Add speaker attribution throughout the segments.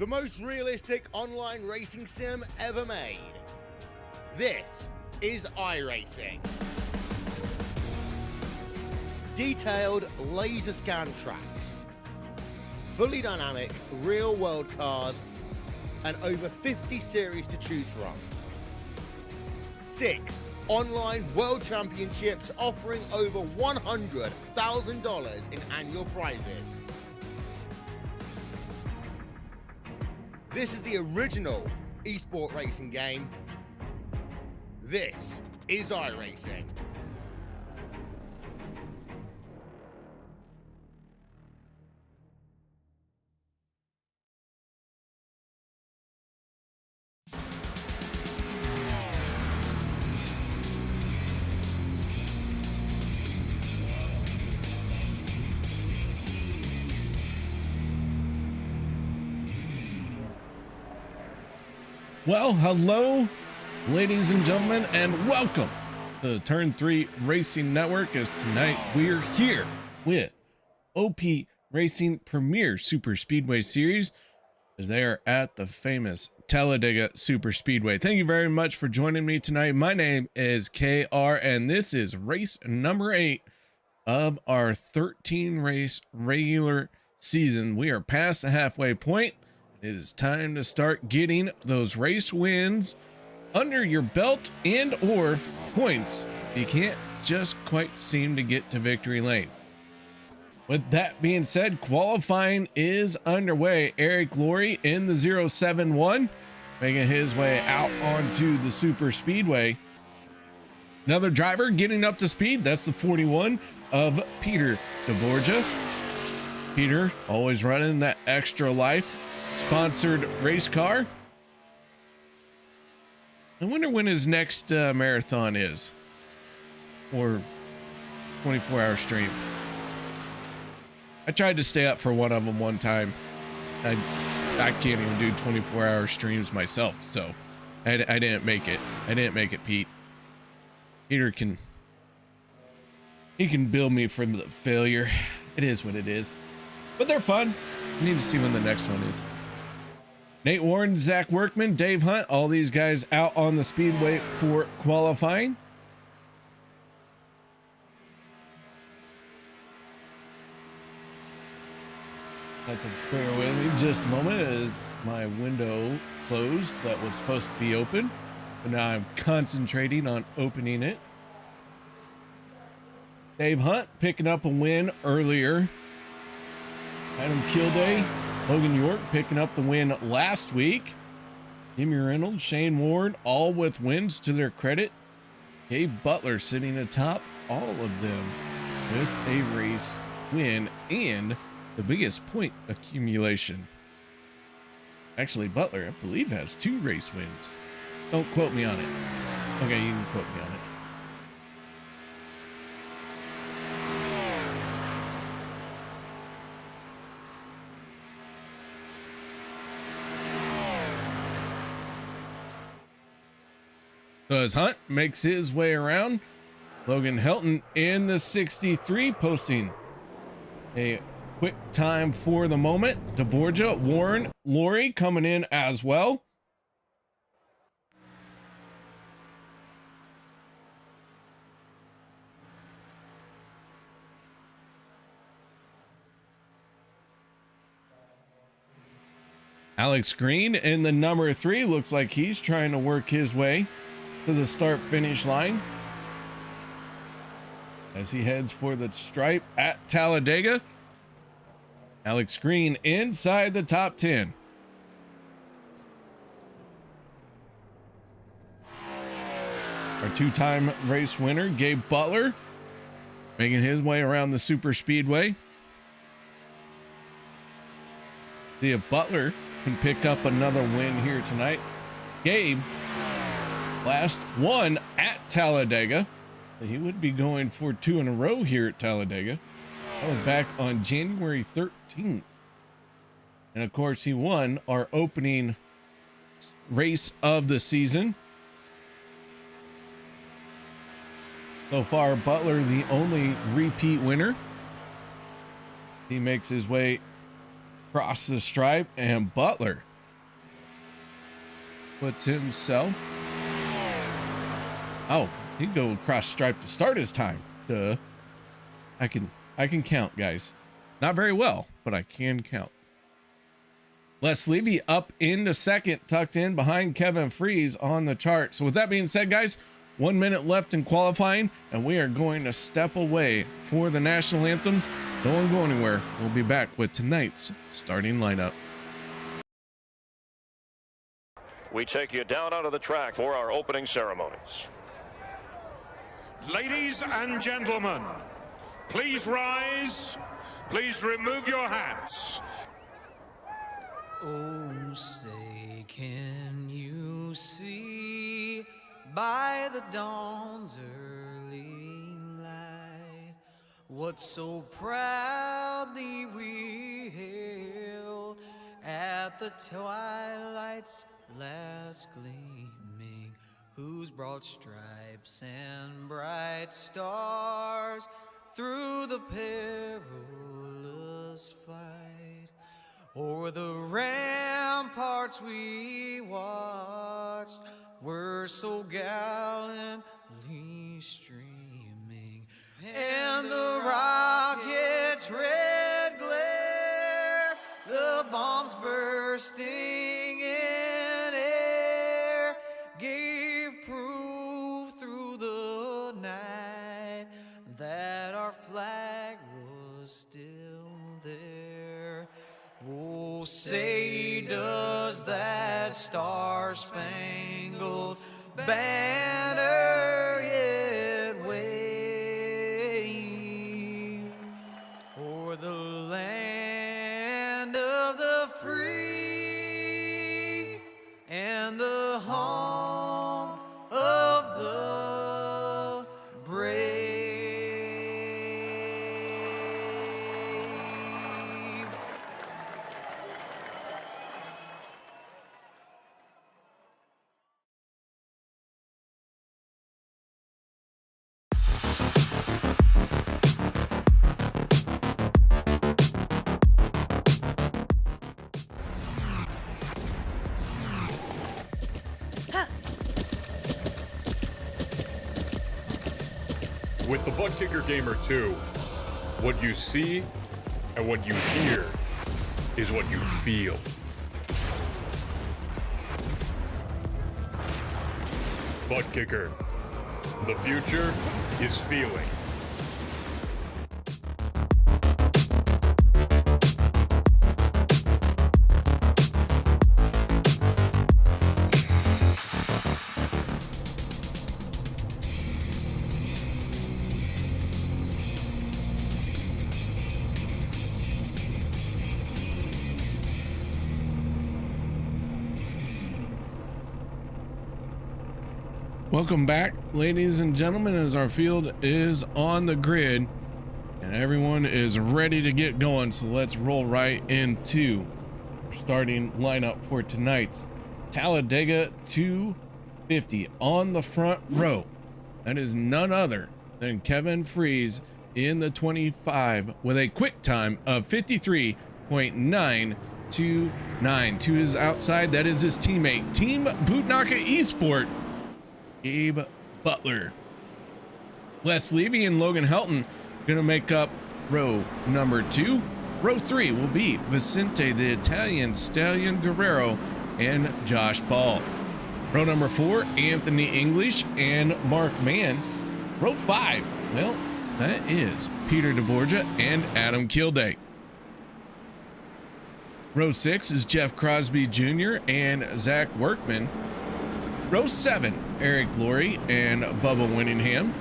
Speaker 1: the most realistic online racing sim ever made. This is iRacing. Detailed laser scan tracks, fully dynamic real-world cars, and over 50 series to choose from. 6 online world championships offering over $100,000 in annual prizes. This is the original esport racing game. This is iRacing.
Speaker 2: Well, hello, ladies and gentlemen, and welcome to the Turn 3 Racing Network, as tonight we're here with OP Racing Premier Super Speedway Series, as they are at the famous Talladega Superspeedway. Thank you very much for joining me tonight. My name is KR, and this is race number 8 of our 13 race regular season. We are past the halfway point. It is time to start getting those race wins under your belt and or points. You can't just quite seem to get to victory lane. With that being said, qualifying is underway. Eric Laurie in the 071 making his way out onto the super speedway. Another driver getting up to speed. That's the 41 of Peter DeBorgia. Peter always running that extra life sponsored race car. I wonder when his next marathon is, or 24-hour stream. I tried to stay up for one of them one time. I can't even do 24-hour streams myself, so I didn't make it. I didn't make it, Pete. Peter can bill me for the failure. It is what it is, but they're fun. I need to see when the next one is. Nate Warren, Zach Workman, Dave Hunt, all these guys out on the speedway for qualifying. I have to bear with me just a moment as my window closed that was supposed to be open, but now I'm concentrating on opening it. Dave Hunt picking up a win earlier. Adam Kilday, Logan York picking up the win last week. Jimmy Reynolds, Shane Ward, all with wins to their credit. Gabe Butler sitting atop all of them with a race win and the biggest point accumulation. Actually, Butler, I believe, has 2 race wins. Don't quote me on it. Okay, you can quote me on it. So as Hunt makes his way around, Logan Helton in the 63 posting a quick time for the moment. DeBorgia, Warren, Laurie coming in as well. Alex Green in the number 3 looks like he's trying to work his way to the start finish line as he heads for the stripe at Talladega. Alex Green inside the top 10. Our 2-time race winner, Gabe Butler, making his way around the super speedway. See if Butler can pick up another win here tonight. Gabe last one at Talladega. He would be going for 2 in a row here at Talladega. That was back on January 13th. And of course, he won our opening race of the season. So far, Butler, the only repeat winner. He makes his way across the stripe, and Butler puts himself. Oh, he'd go across stripe to start his time. Duh. I can count, guys. Not very well, but I can count. Les Levy up into second, tucked in behind Kevin Freeze on the chart. So with that being said, guys, 1 minute left in qualifying, and we are going to step away for the national anthem. Don't go anywhere. We'll be back with tonight's starting lineup.
Speaker 3: We take you down onto the track for our opening ceremonies.
Speaker 4: Ladies and gentlemen, please rise. Please remove your hats.
Speaker 5: Oh, say, can you see by the dawn's early light what so proudly we hailed at the twilight's last gleaming, whose broad stripes and bright stars through the perilous flight o'er the ramparts we watched were so gallantly streaming, and the rocket's red glare, the bombs bursting in air, gave proof through the night that our flag was still there. Oh, say, does that star-spangled banner yet wave o'er the land of the free and the home of the brave?
Speaker 6: With the Butt Kicker Gamer 2, what you see and what you hear is what you feel. Butt Kicker. The future is feeling.
Speaker 2: Welcome back, ladies and gentlemen, as our field is on the grid and everyone is ready to get going. So let's roll right into our starting lineup for tonight's Talladega 250. On the front row, that is none other than Kevin Freeze in the 25 with a quick time of 53.929. To his outside, that is his teammate, Team Bootnaka Esport, Gabe Butler. Les Levy and Logan Helton gonna make up row number 2. Row 3 will be Vicente the Italian Stallion Guerrero and Josh Ball. Row number 4, Anthony English and Mark Mann. Row 5, well, that is Peter DeBorgia and Adam Kilday. Row 6 is Jeff Crosby Jr. and Zach Workman. Row 7, Eric Laurie and Bubba Winningham.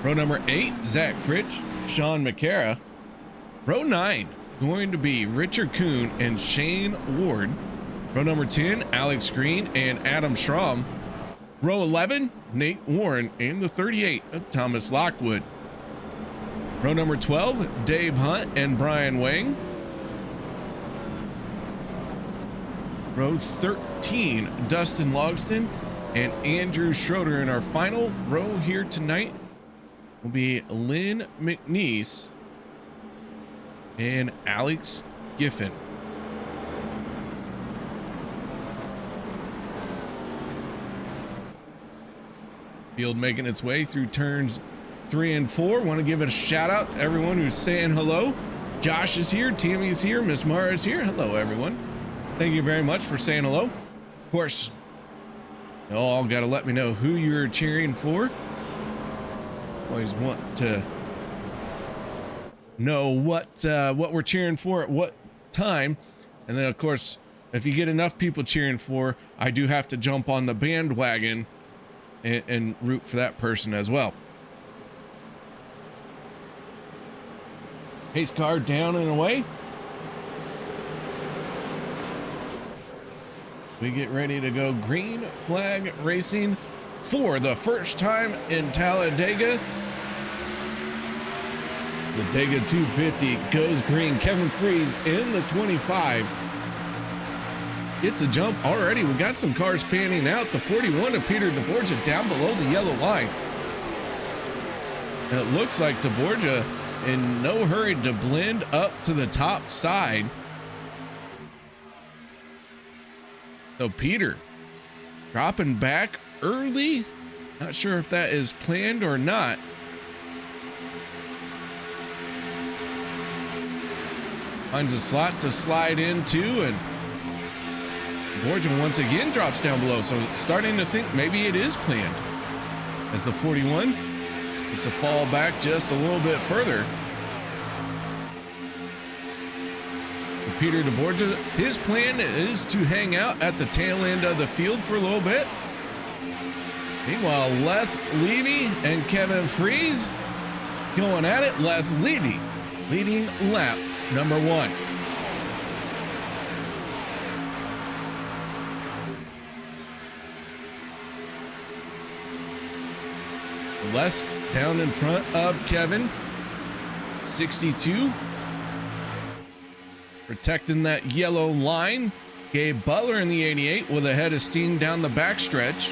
Speaker 2: Row number 8, Zach Fritsch, Sean McCara. Row 9, going to be Richard Kuhn and Shane Ward. Row number 10, Alex Green and Adam Schramm. Row 11, Nate Warren and the 38 of Thomas Lockwood. Row number 12, Dave Hunt and Brian Wang. Row 13, Dustin Logston and Andrew Schroeder. In our final row here tonight will be Lynn McNeese and Alex Giffen. Field making its way through turns 3 and 4. Want to give a shout out to everyone who's saying hello. Josh is here, Tammy's here, Miss Mara is here. Hello, everyone. Thank you very much for saying hello. Of course, you all got to let me know who you're cheering for. Always want to know what we're cheering for at what time. And then, of course, if you get enough people cheering for, I do have to jump on the bandwagon and root for that person as well. Pace car down and away. We get ready to go green flag racing for the first time in Talladega. The Talladega 250 goes green. Kevin Freeze in the 25. It's a jump already. We got some cars panning out. The 41 of Peter DeBorgia down below the yellow line. And it looks like DeBorgia in no hurry to blend up to the top side. So Peter dropping back early. Not sure if that is planned or not. Finds a slot to slide into, and Borgia once again drops down below. So starting to think maybe it is planned, as the 41 is to fall back just a little bit further. Peter DeBorgia, his plan is to hang out at the tail end of the field for a little bit. Meanwhile, Les Levy and Kevin Freeze going at it. Les Levy leading lap number 1. Les down in front of Kevin, 62. Protecting that yellow line. Gabe Butler in the 88 with a head of steam down the backstretch.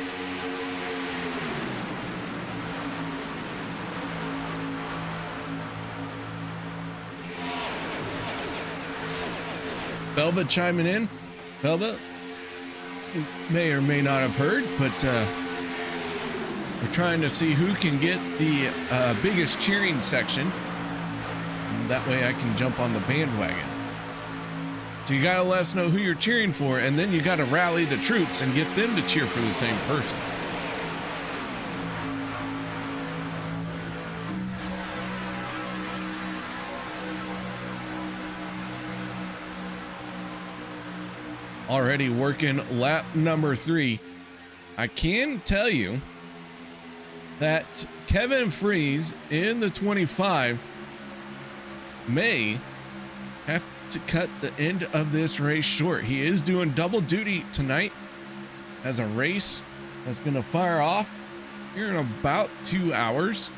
Speaker 2: Belba chiming in. Belba, you may or may not have heard, but we're trying to see who can get the biggest cheering section. And that way I can jump on the bandwagon. So you gotta let us know who you're cheering for, and then you gotta rally the troops and get them to cheer for the same person. Already working lap number 3. I can tell you that Kevin Freeze in the 25 may have to cut the end of this race short. He is doing double duty tonight as a race that's going to fire off here in about 2 hours.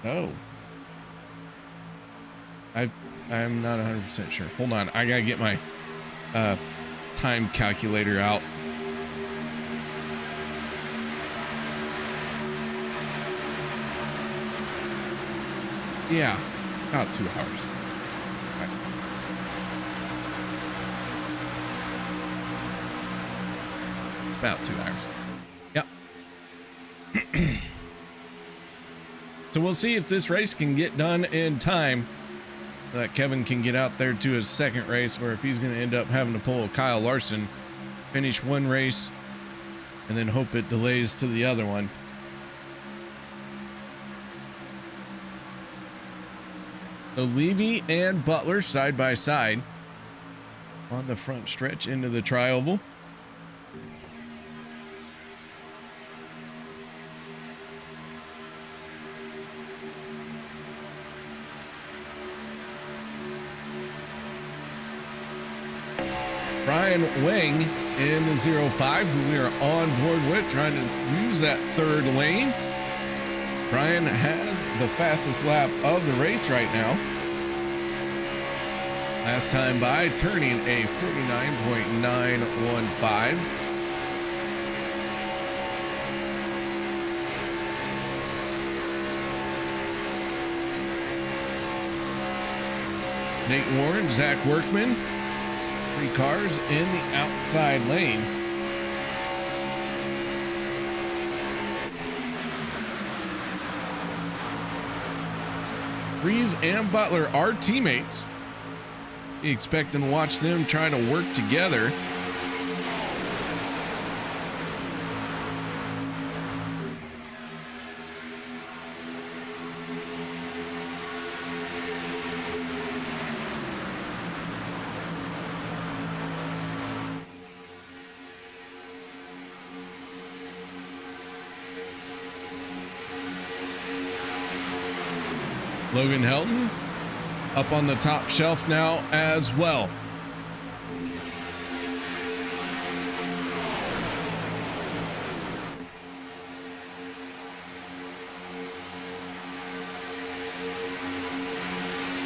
Speaker 2: Oh, I'm not 100% sure. Hold on, I gotta get my time calculator out. Yeah, about 2 hours. Right. It's about 2 hours. Yep. So we'll see if this race can get done in time so that Kevin can get out there to his second race, or if he's going to end up having to pull a Kyle Larson, finish one race, and then hope it delays to the other one. So Levy and Butler side by side on the front stretch into the tri-oval. Brian Wang in the 05, who we are on board with, trying to use that third lane. Brian has the fastest lap of the race right now. Last time by, turning a 49.915. Nate Warren, Zach Workman, 3 cars in the outside lane. Freeze and Butler are teammates. Be expecting to watch them try to work together. Logan Helton up on the top shelf now as well.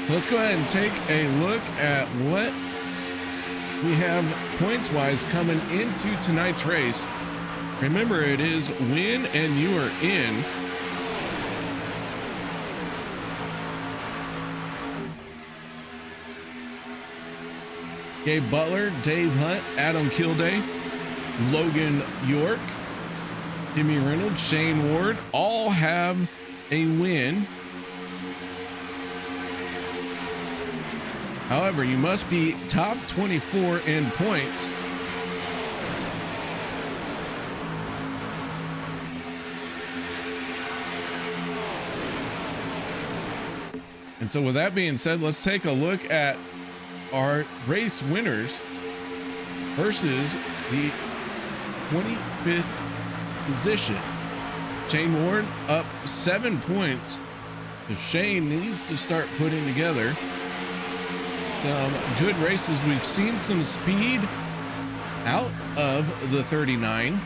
Speaker 2: So let's go ahead and take a look at what we have points wise coming into tonight's race. Remember, it is win and you are in. Gabe Butler, Dave Hunt, Adam Kilday, Logan York, Jimmy Reynolds, Shane Ward all have a win. However, you must be top 24 in points. And so with that being said, let's take a look at our race winners versus the 25th position. Shane Ward up 7 points. So Shane needs to start putting together some good races. We've seen some speed out of the 39,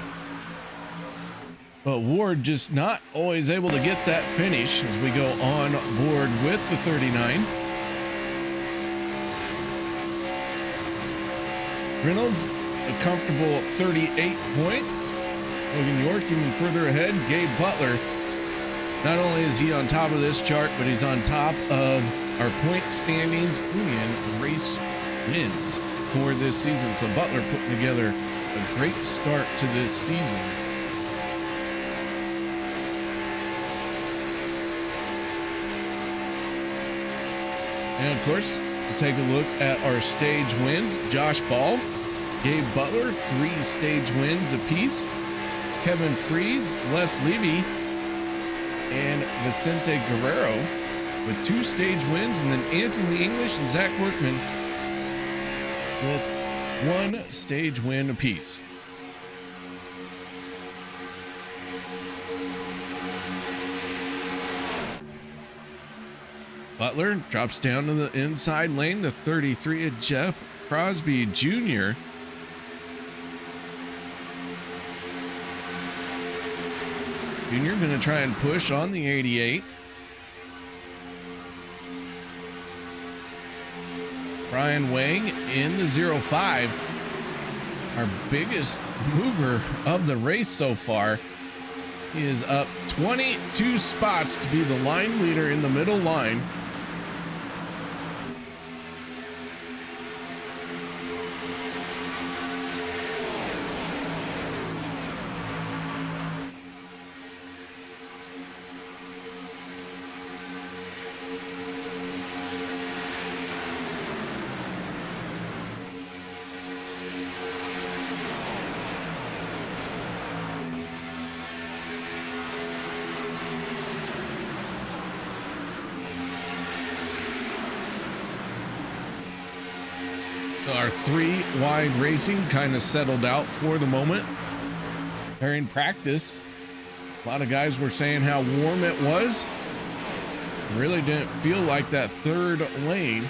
Speaker 2: but Ward just not always able to get that finish as we go on board with the 39. Reynolds, a comfortable 38 points. Logan York even further ahead. Gabe Butler, not only is he on top of this chart, but he's on top of our point standings and race wins for this season. So Butler putting together a great start to this season. And of course, to take a look at our stage wins, Josh Ball, Gabe Butler, 3 stage wins apiece. Kevin Freeze, Les Levy, and Vicente Guerrero with 2 stage wins, and then Anthony English and Zach Workman with 1 stage win apiece. Butler drops down to the inside lane, the 33 of Jeff Crosby Jr. Jr. going to try and push on the 88. Brian Wang in the 05. Our biggest mover of the race so far. He is up 22 spots to be the line leader in the middle line. Our 3 wide racing kind of settled out for the moment. During practice, a lot of guys were saying how warm it was. Really didn't feel like that 3rd lane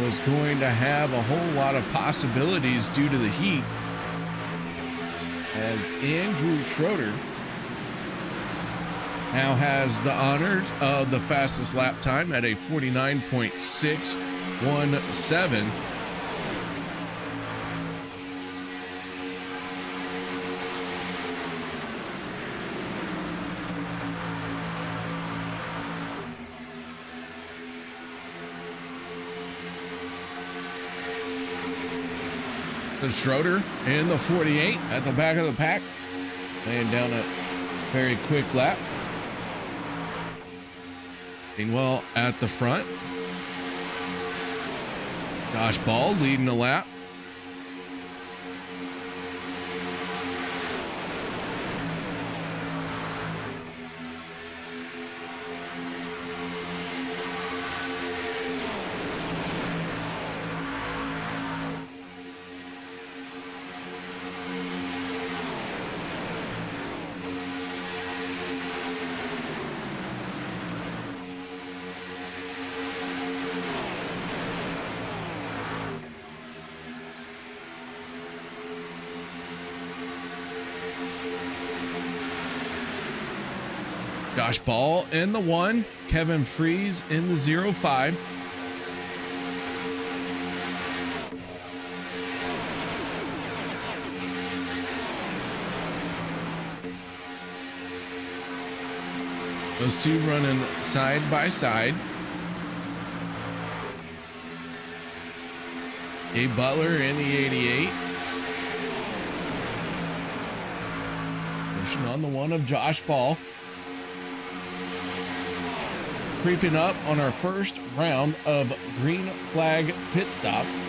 Speaker 2: was going to have a whole lot of possibilities due to the heat. As Andrew Schroeder now has the honors of the fastest lap time at a 49.617. The Schroeder in the 48 at the back of the pack, laying down a very quick lap. Meanwhile, at the front, Josh Ball leading the lap. Josh Ball in the 1, Kevin Freeze in the 05. Those two running side by side. Gabe Butler in the 88. Pushing on the 1 of Josh Ball. Creeping up on our first round of green flag pit stops.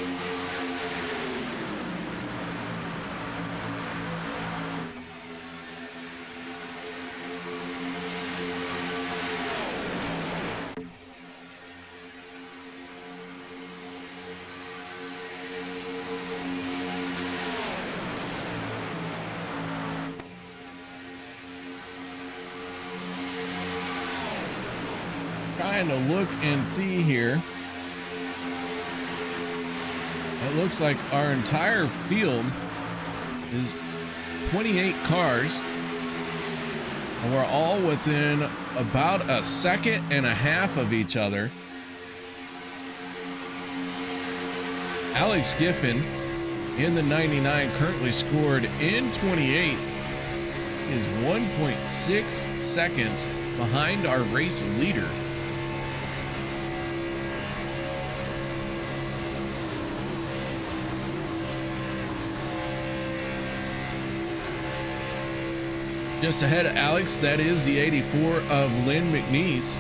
Speaker 2: Trying to look and see here. It looks like our entire field is 28 cars, and we're all within about a second and a half of each other. Alex Giffen in the 99 currently scored in 28 is 1.6 seconds behind our race leader. Just ahead of Alex, that is the 84 of Lynn McNeese.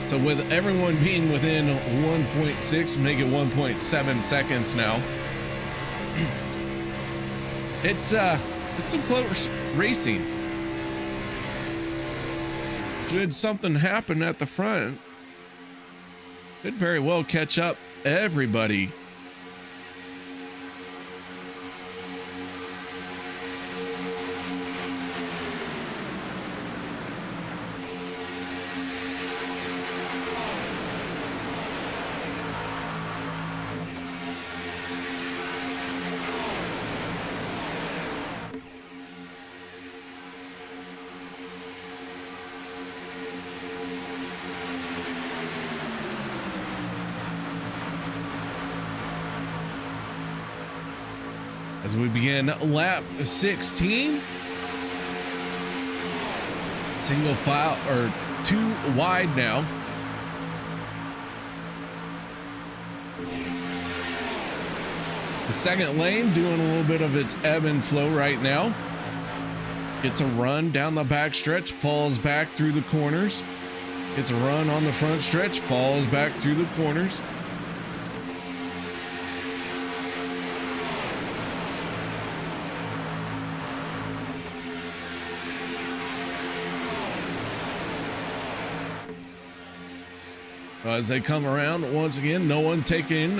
Speaker 2: So with everyone being within 1.6, make it 1.7 seconds now. It's some close racing. Should something happen at the front, could very well catch up everybody. As we begin lap 16, single file or two wide now. The second lane doing a little bit of its ebb and flow right now. Gets a run down the back stretch, falls back through the corners. Gets a run on the front stretch, falls back through the corners. As they come around once again, no one taking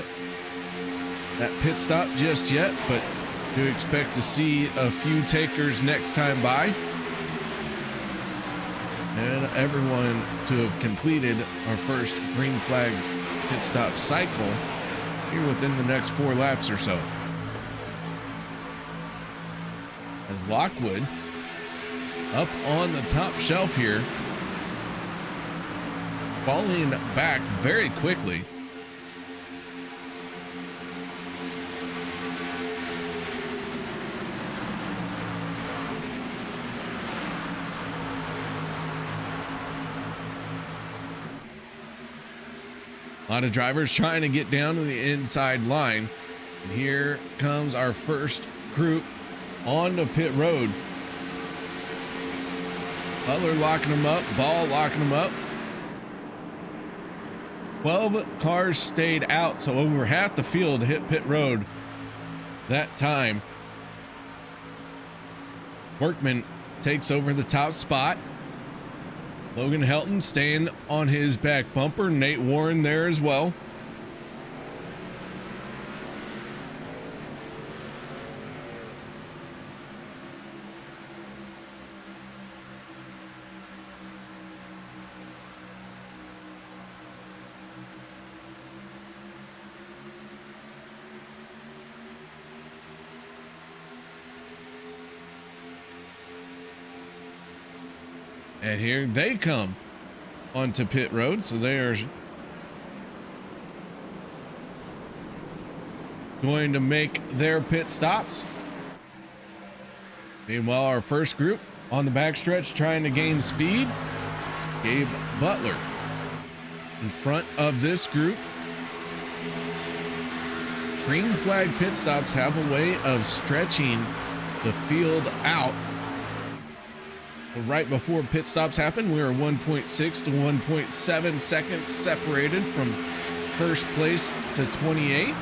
Speaker 2: that pit stop just yet, but do expect to see a few takers next time by. And everyone to have completed our first green flag pit stop cycle here within the next 4 laps or so. As Lockwood up on the top shelf here, falling back very quickly. A lot of drivers trying to get down to the inside line. And here comes our first group on the pit road. Butler locking him up. Ball locking him up. 12 cars stayed out, so over half the field hit pit road that time. Workman takes over the top spot. Logan Helton staying on his back bumper. Nate Warren there as well. And here they come onto pit road. So they are going to make their pit stops. Meanwhile, our first group on the backstretch trying to gain speed. Gabe Butler in front of this group. Green flag pit stops have a way of stretching the field out. Right before pit stops happen, we were 1.6 to 1.7 seconds separated from first place to 28.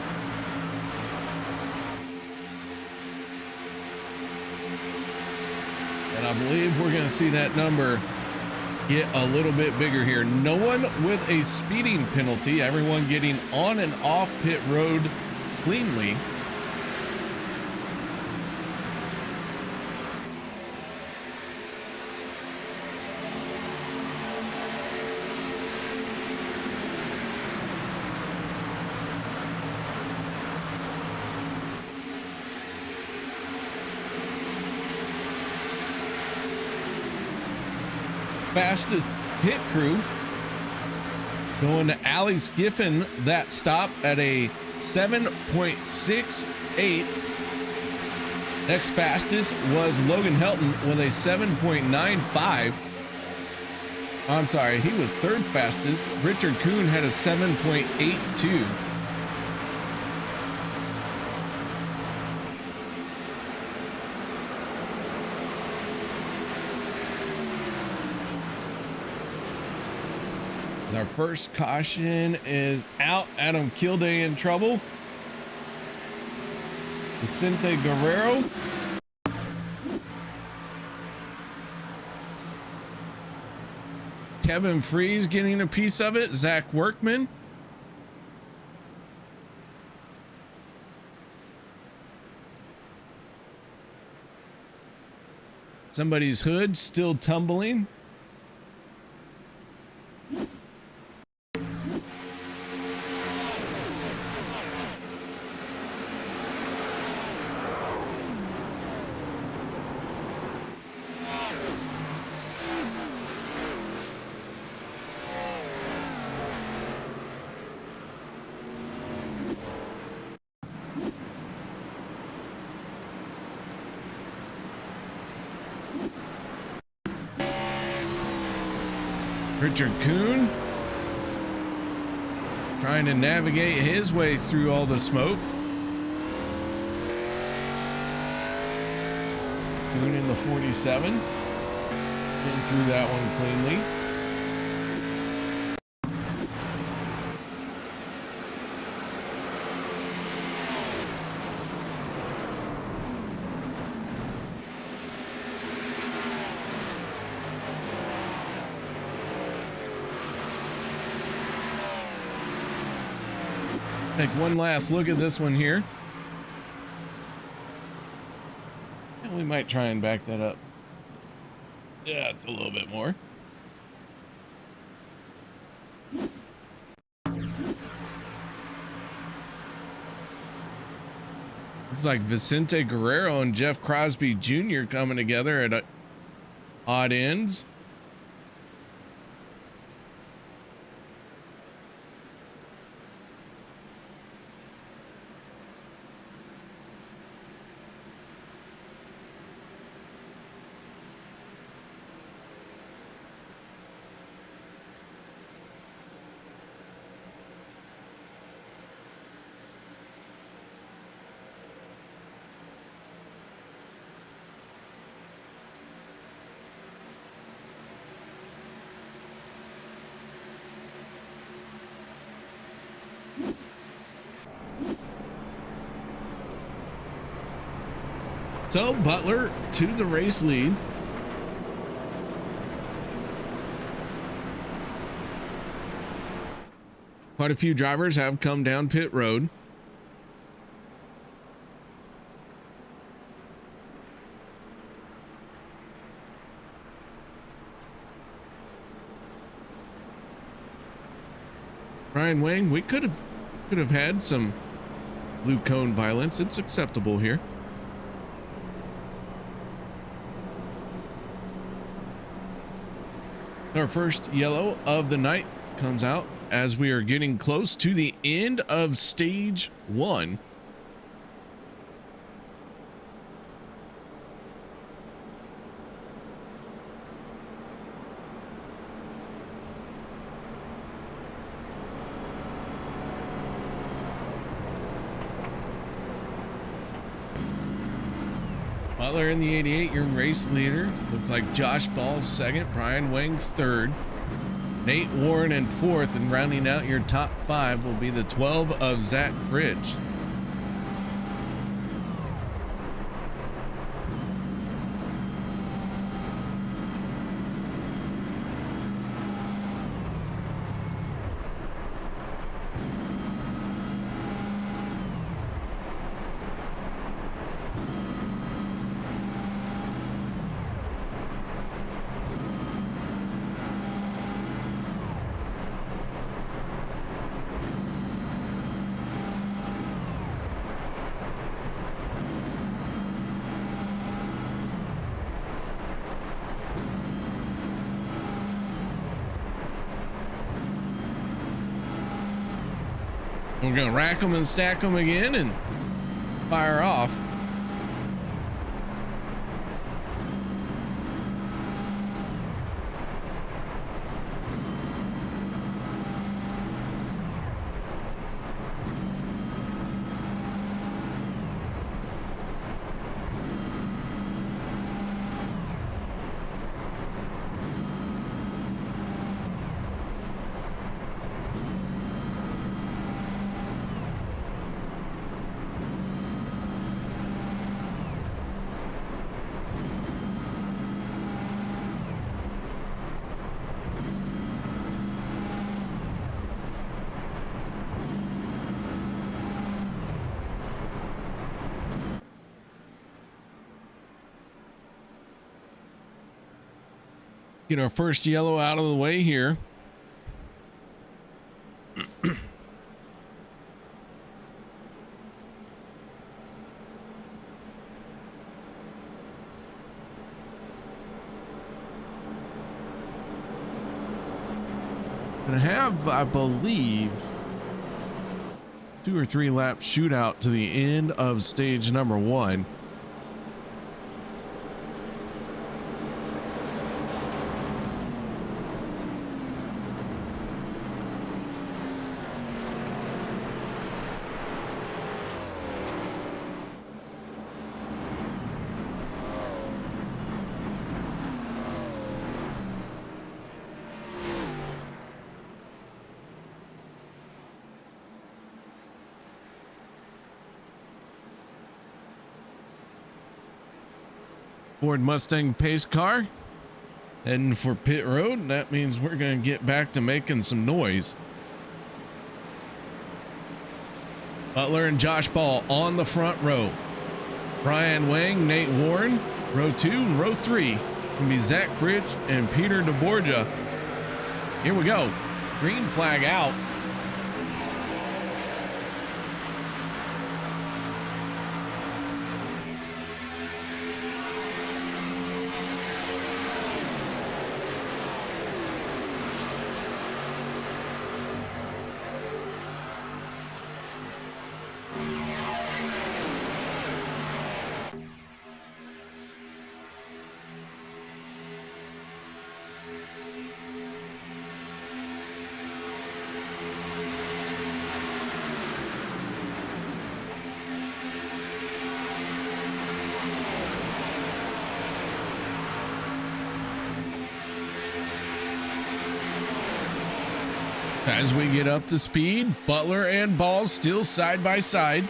Speaker 2: And I believe we're going to see that number get a little bit bigger here. No one with a speeding penalty, everyone getting on and off pit road cleanly. Fastest pit crew going to Alex Giffen, that stop at a 7.68. Next fastest was Logan Helton with a 7.95. I'm sorry, he was third fastest. Richard Kuhn had a 7.82. Our first caution is out. Adam Kilday in trouble. Vicente Guerrero. Kevin Freeze getting a piece of it. Zach Workman. Somebody's hood still tumbling. Richard Kuhn trying to navigate his way through all the smoke. Kuhn in the 47, getting through that one cleanly. Take one last look at this one here. And we might try and back that up. Yeah, it's a little bit more. Looks like Vicente Guerrero and Jeff Crosby Jr. coming together at odd ends. So Butler to the race lead. Quite a few drivers have come down pit road. Ryan Wang, we could have had some blue cone violence. It's acceptable here. Our first yellow of the night comes out as we are getting close to the end of stage 1. Butler in the 88, your race leader. Looks like Josh Ball's second, Brian Wang third, Nate Warren in fourth, and rounding out your top 5 will be the 12 of Zach Fridge. We're gonna rack them and stack them again and fire off. Get our first yellow out of the way here. Gonna have, I believe, 2 or 3 lap shootout to the end of stage number 1. Ford Mustang pace car heading for pit road. That means we're going to get back to making some noise. Butler and Josh Ball on the front row. Brian Wang, Nate Warren, row 2 and row 3 can be Zach Fridge and Peter DeBorgia. Here we go. Green flag out. As we get up to speed, Butler and Ball still side by side.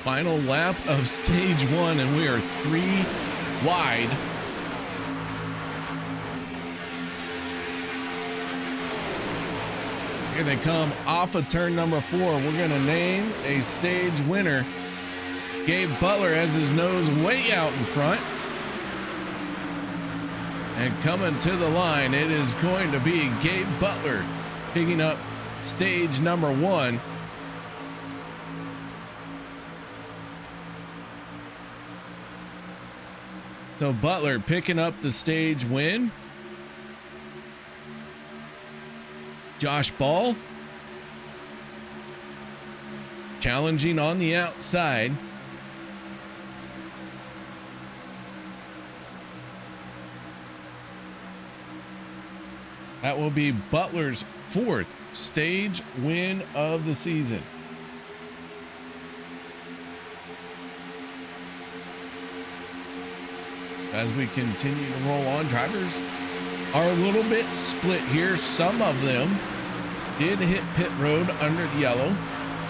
Speaker 2: final lap of stage 1, and we are 3 wide. Here they come off of turn number 4. We're going to name a stage winner. Gabe Butler has his nose way out in front. And coming to the line, it is going to be Gabe Butler picking up stage number 1. So Butler picking up the stage win. Josh Ball challenging on the outside. That will be Butler's 4th stage win of the season. As we continue to roll on, drivers are a little bit split here. Some of them did hit pit road under the yellow.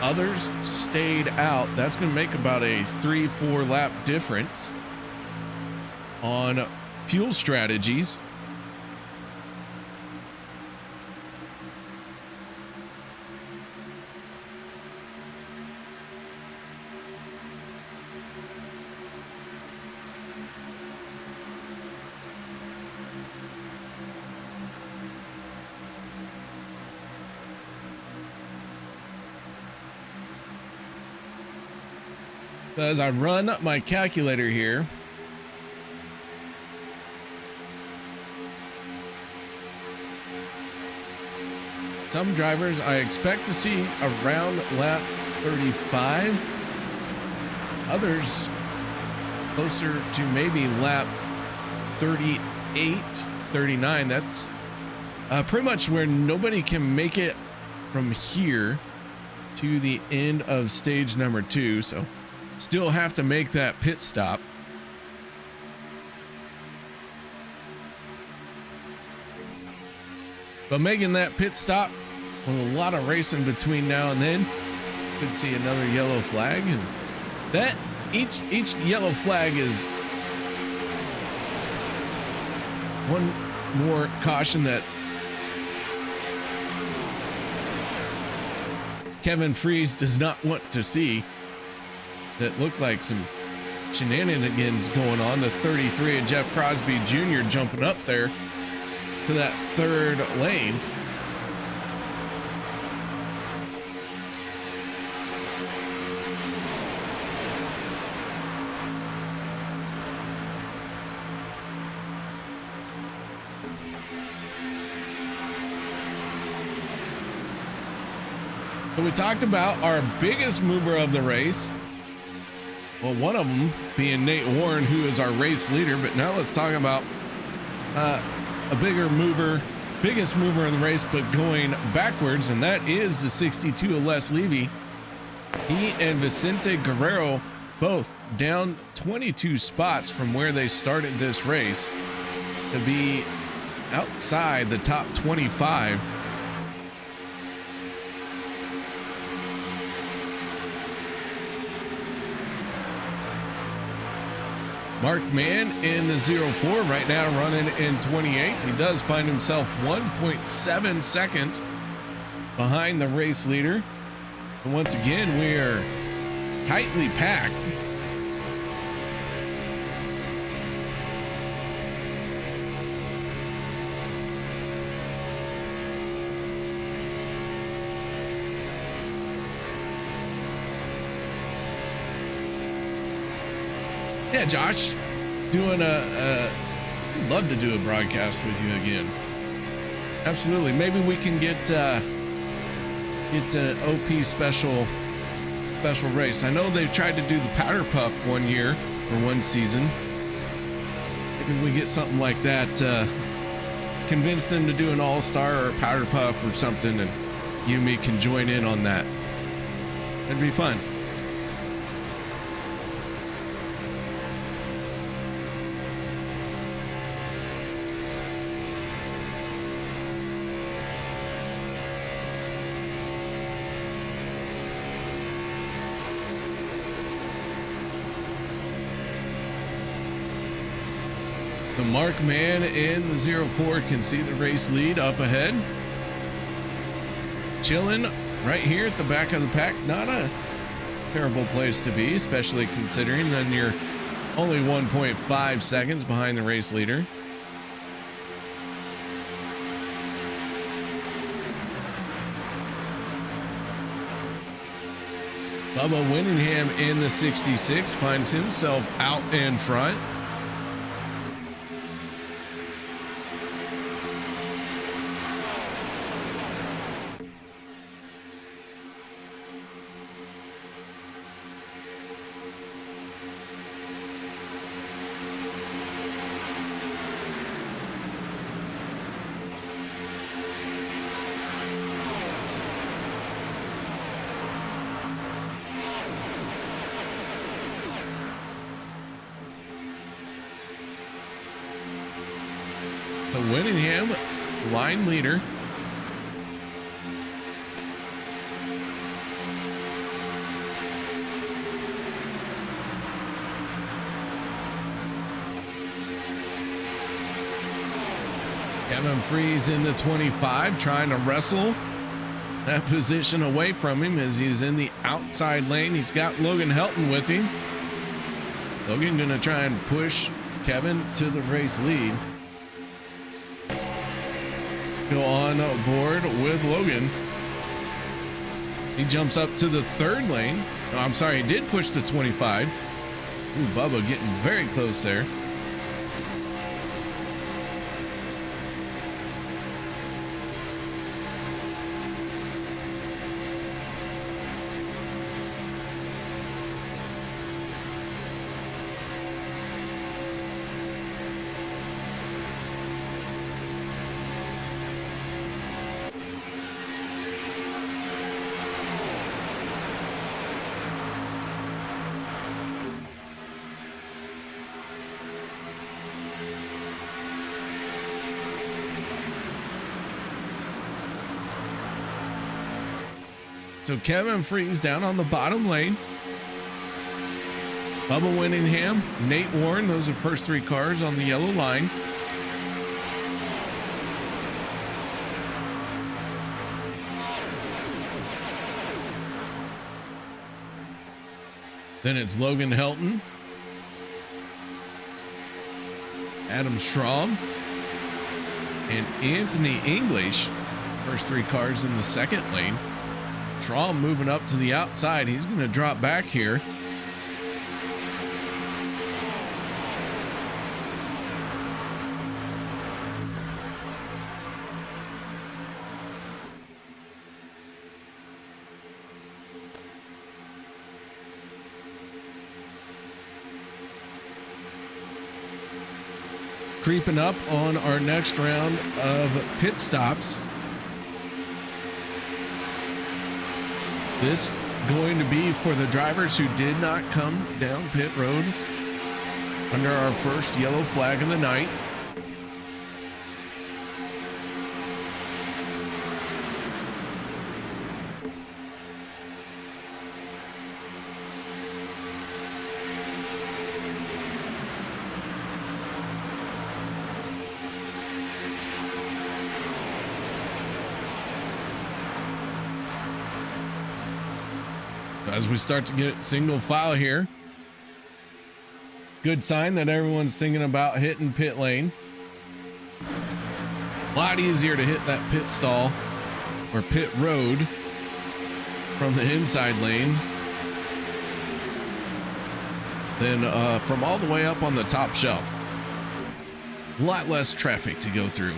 Speaker 2: Others stayed out. That's going to make about a 3-4 lap difference on fuel strategies. As I run my calculator here, some drivers I expect to see around lap 35, others closer to maybe lap 38, 39. That's pretty much where nobody can make it from here to the end of stage number 2. So still have to make that pit stop. But making that pit stop with a lot of racing between now and then, could see another yellow flag, and that each yellow flag is one more caution that Kevin Freese does not want to see. That looked like some shenanigans going on. The 33 of Jeff Crosby Jr. jumping up there to that 3rd lane. So we talked about our biggest mover of the race. Well, one of them being Nate Warren, who is our race leader. But now let's talk about a biggest mover in the race, but going backwards, and that is the 62 of Les Levy. He and Vicente Guerrero both down 22 spots from where they started this race to be outside the top 25. Mark Mann in the 04 right now, running in 28th. He does find himself 1.7 seconds behind the race leader. And once again, we are tightly packed. Yeah, Josh, love to do a broadcast with you again. Absolutely. Maybe we can get an OP special race. I know they've tried to do the Powder Puff one year or one season. Maybe we get something like that. Convince them to do an All-Star or Powder Puff or something, and you and me can join in on that. That'd be fun. The mark man in the 04 can see the race lead up ahead. Chilling right here at the back of the pack. Not a terrible place to be, especially considering that you're only 1.5 seconds behind the race leader. Bubba Winningham in the 66 finds himself out in front. So Winningham, line leader. Kevin Freeze in the 25, trying to wrestle that position away from him as he's in the outside lane. He's got Logan Helton with him. Logan gonna try and push Kevin to the race lead. Go on board with Logan. He jumps up to the third lane. Oh, I'm sorry, he did push the 25. Ooh, Bubba getting very close there. So Kevin Freeze down on the bottom lane. Bubba Winningham, Nate Warren, those are the first three cars on the yellow line. Then it's Logan Helton, Adam Strom, and Anthony English. First three cars in the second lane. Strom moving up to the outside. He's going to drop back here. Creeping up on our next round of pit stops. This going to be for the drivers who did not come down pit road under our first yellow flag of the night. As we start to get single file here, good sign that everyone's thinking about hitting pit lane. A lot easier to hit that pit stall or pit road from the inside lane than from all the way up on the top shelf. A lot less traffic to go through.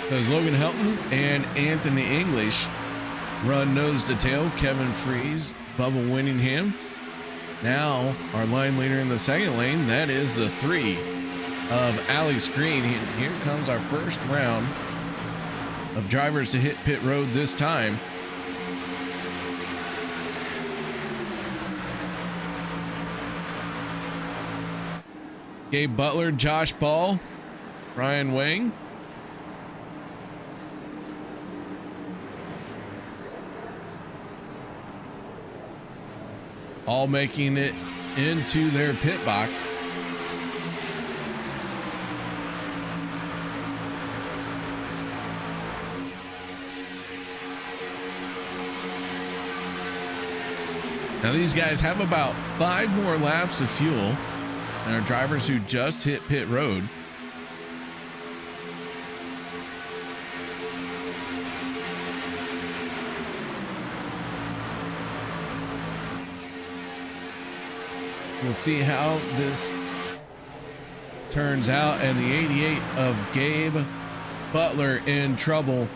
Speaker 2: because Logan Helton and Anthony English run nose to tail. Kevin Freeze, Bubba Winningham. Now our line leader in the second lane, that is the 3 of Alex Green. Here comes our first round of drivers to hit pit road this time. Gabe Butler, Josh Ball, Ryan Wang. All making it into their pit box. Now these guys have about 5 more laps of fuel and are drivers who just hit pit road. We'll see how this turns out, and the 88 of Gabe Butler in trouble.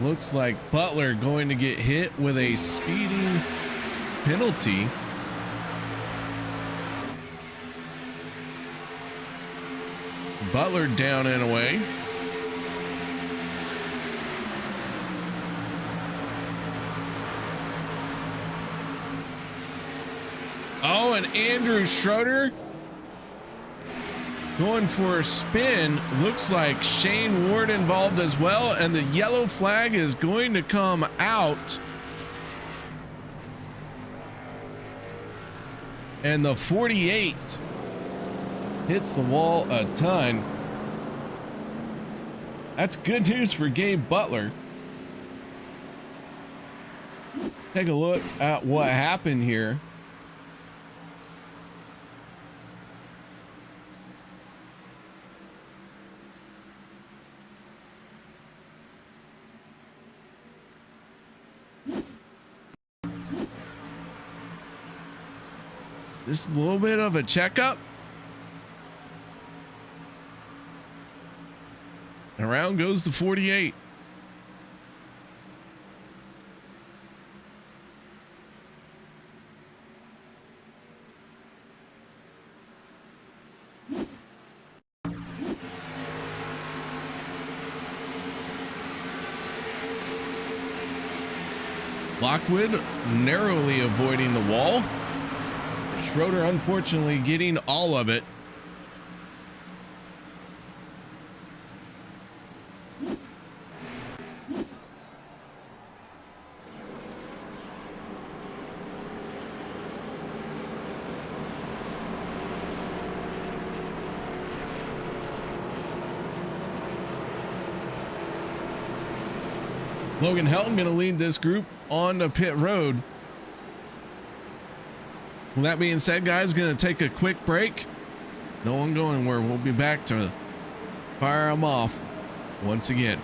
Speaker 2: Looks like Butler going to get hit with a speeding penalty. Butler down and away. Oh, and Andrew Schroeder going for a spin. Looks like Shane Ward involved as well, and the yellow flag is going to come out. And the 48 hits the wall a ton. That's good news for Gabe Butler. Take a look at what happened here. This is a little bit of a checkup. And around goes the 48. Lockwood narrowly avoiding the wall. Schroeder unfortunately getting all of it. Logan Helton going to lead this group on the pit road. With that being said, guys, going to take a quick break. No one going anywhere. We'll be back to fire them off once again.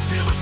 Speaker 7: Feel the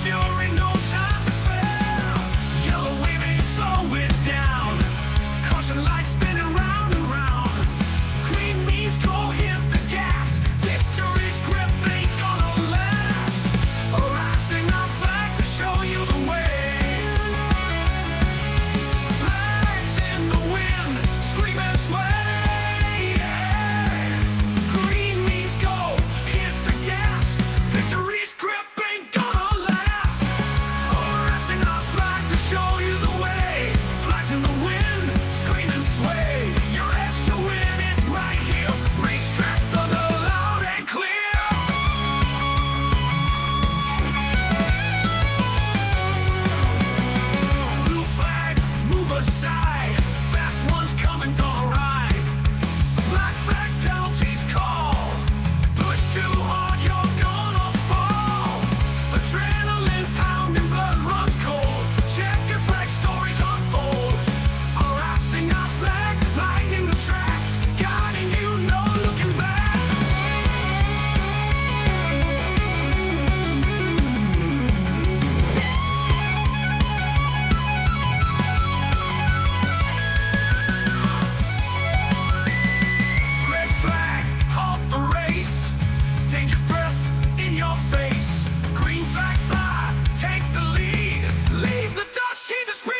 Speaker 7: your face. Green flag fly, take the lead. Leave the dust to the speed.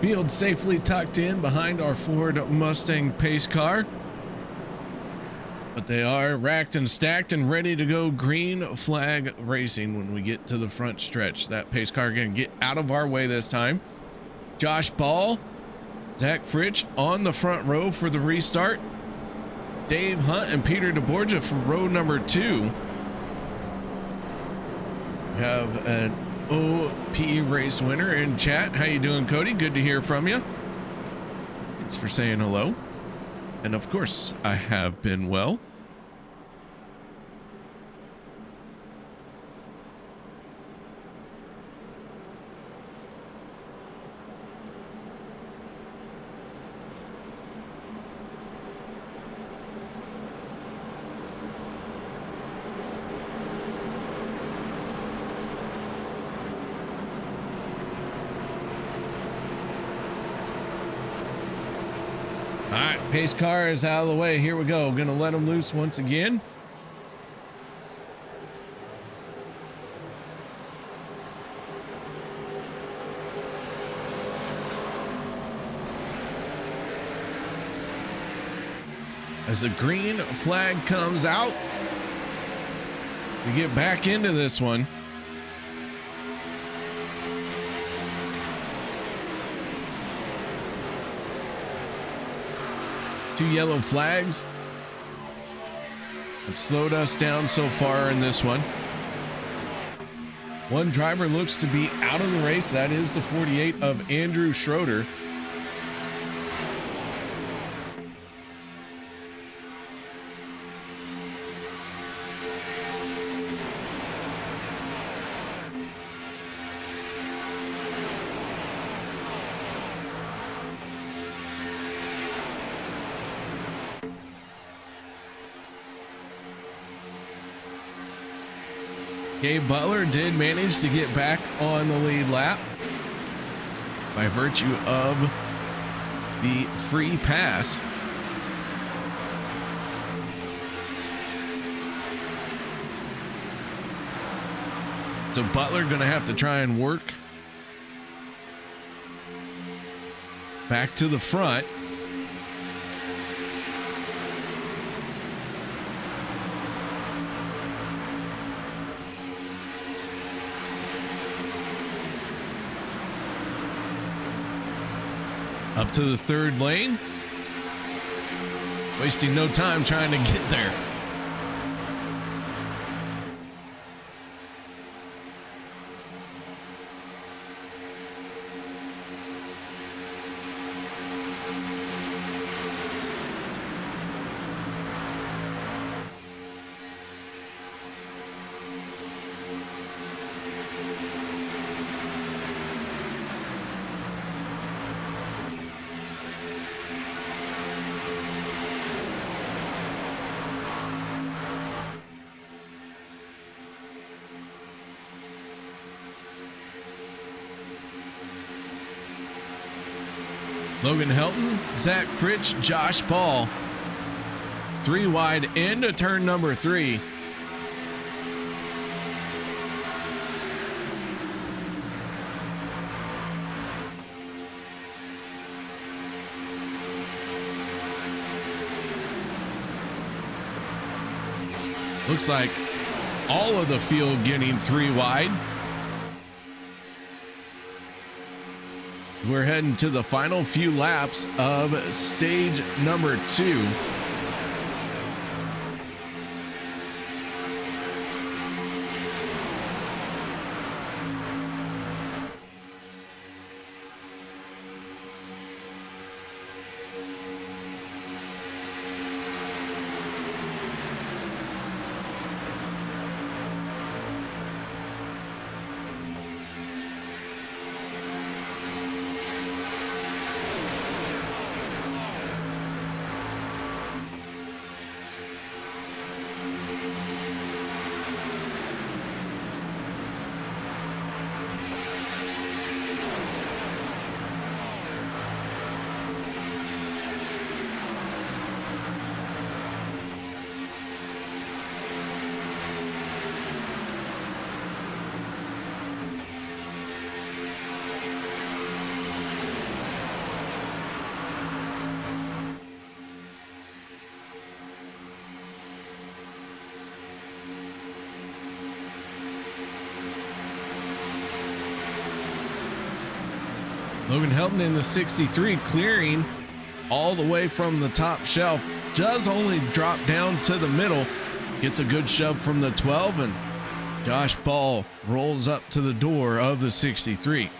Speaker 2: Field safely tucked in behind our Ford Mustang pace car. But they are racked and stacked and ready to go green flag racing when we get to the front stretch. That pace car going to get out of our way this time. Josh Ball, Zach Fritsch on the front row for the restart. Dave Hunt and Peter DeBorgia for row number 2. We have an OP race winner in chat. How you doing, Cody? Good to hear from you. Thanks for saying hello. And of course, I have been well. Pace car is out of the way. Here we go. Gonna let them loose once again. As the green flag comes out, we get back into this one. Two yellow flags. It slowed us down so far in this one. One driver looks to be out of the race. That is the 48 of Andrew Schroeder. Gabe Butler did manage to get back on the lead lap by virtue of the free pass. So Butler going to have to try and work back to the front. Up to the third lane. Wasting no time trying to get there. Logan Helton, Zach Fritsch, Josh Ball. 3 wide into turn number 3. Looks like all of the field getting 3 wide. We're heading to the final few laps of stage number 2. Logan Helton in the 63, clearing all the way from the top shelf, does only drop down to the middle, gets a good shove from the 12, and Josh Ball rolls up to the door of the 63.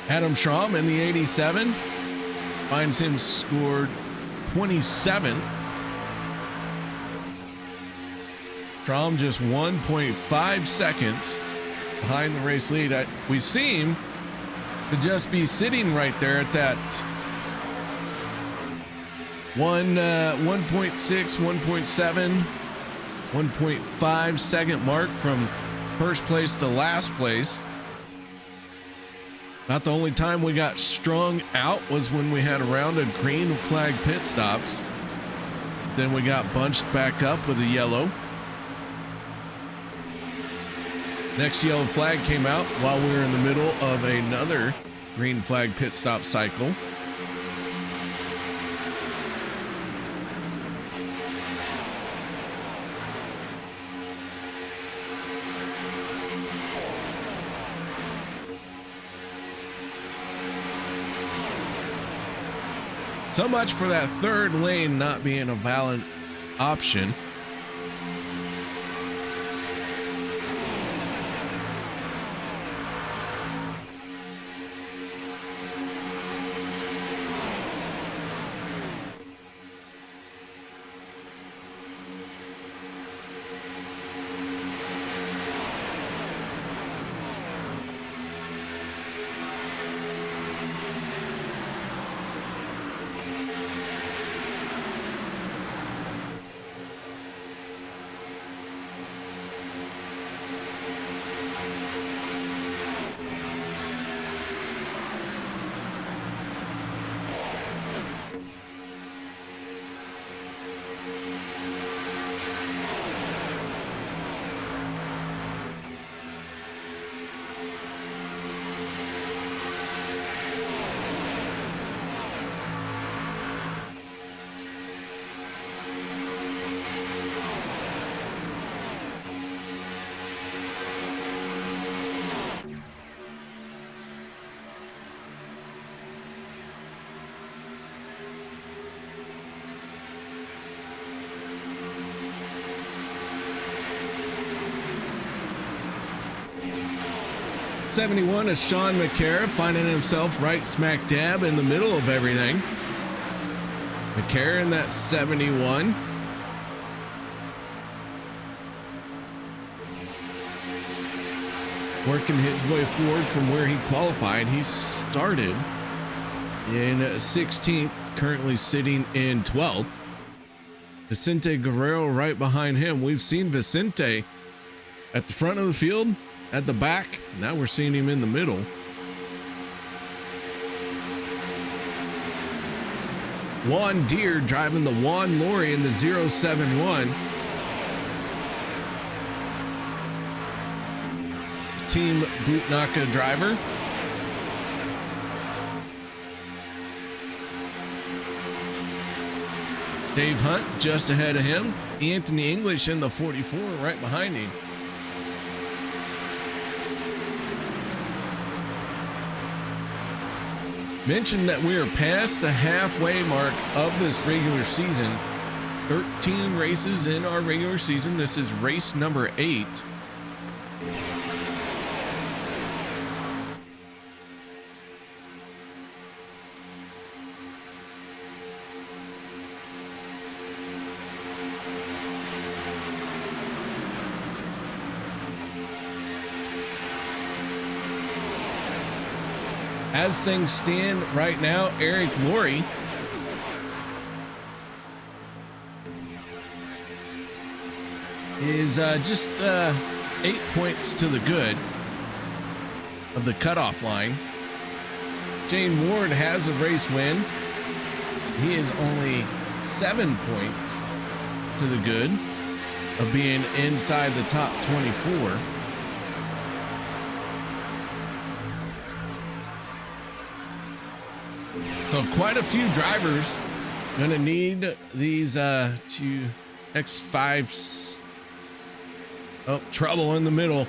Speaker 2: Adam Schramm in the 87 finds him scored 27th. Schramm just 1.5 seconds behind the race lead. We seem to just be sitting right there at that 1.6, 1.7, 1.5 second mark from first place to last place. About the only time we got strung out was when we had a round of green flag pit stops. Then we got bunched back up with a yellow. Next yellow flag came out while we were in the middle of another green flag pit stop cycle. So much for that third lane not being a valid option. '71 is Sean McCarra finding himself right smack dab in the middle of everything. McCarra in that 71. Working his way forward from where he qualified. He started in 16th, currently sitting in 12th. Vicente Guerrero right behind him. We've seen Vicente at the front of the field, at the back. Now we're seeing him in the middle. Juan Deere driving the Juan Lorry in the 071. Team Bootnaka driver. Dave Hunt just ahead of him. Anthony English in the 44 right behind him. Mentioned that we are past the halfway mark of this regular season. 13 races in our regular season. This is race number 8. As things stand right now, Eric Laurie is just 8 points to the good of the cutoff line. Jane Ward has a race win. He is only 7 points to the good of being inside the top 24. So quite a few drivers gonna need these two X5s. Oh, trouble in the middle.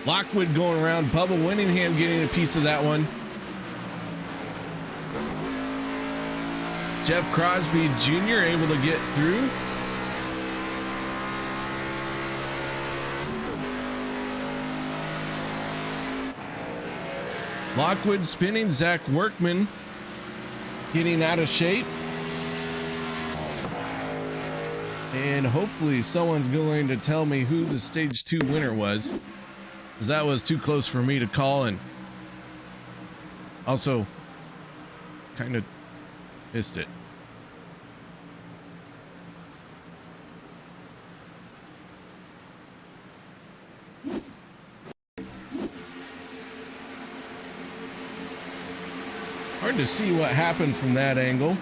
Speaker 2: Lockwood going around. Bubba Winningham getting a piece of that one. Jeff Crosby Jr. able to get through. Lockwood spinning. Zach Workman getting out of shape. And hopefully someone's going to tell me who the stage 2 winner was, because that was too close for me to call, and also kind of missed it. Hard to see what happened from that angle.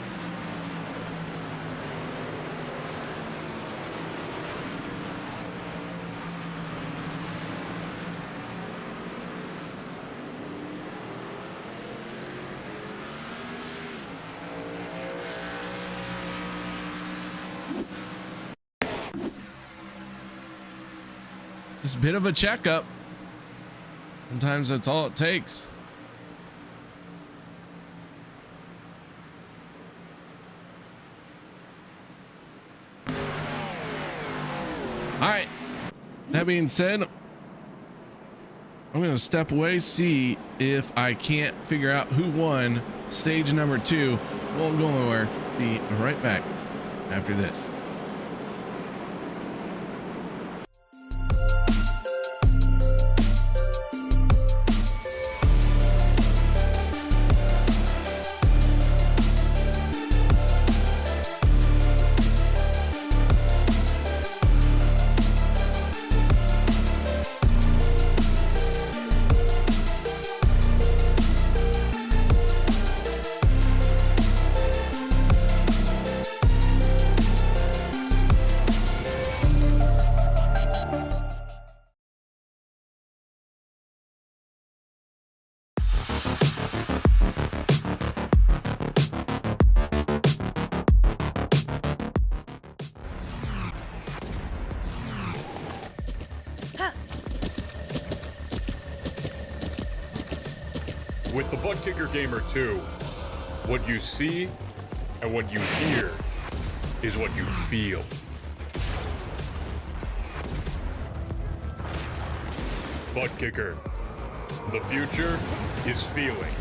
Speaker 2: It's a bit of a checkup. Sometimes that's all it takes. All right, that being said, I'm going to step away, see if I can't figure out who won stage number 2. Won't go anywhere. Be right back after this.
Speaker 6: With the Butt Kicker Gamer 2, what you see and what you hear is what you feel. Butt Kicker. The future is feeling.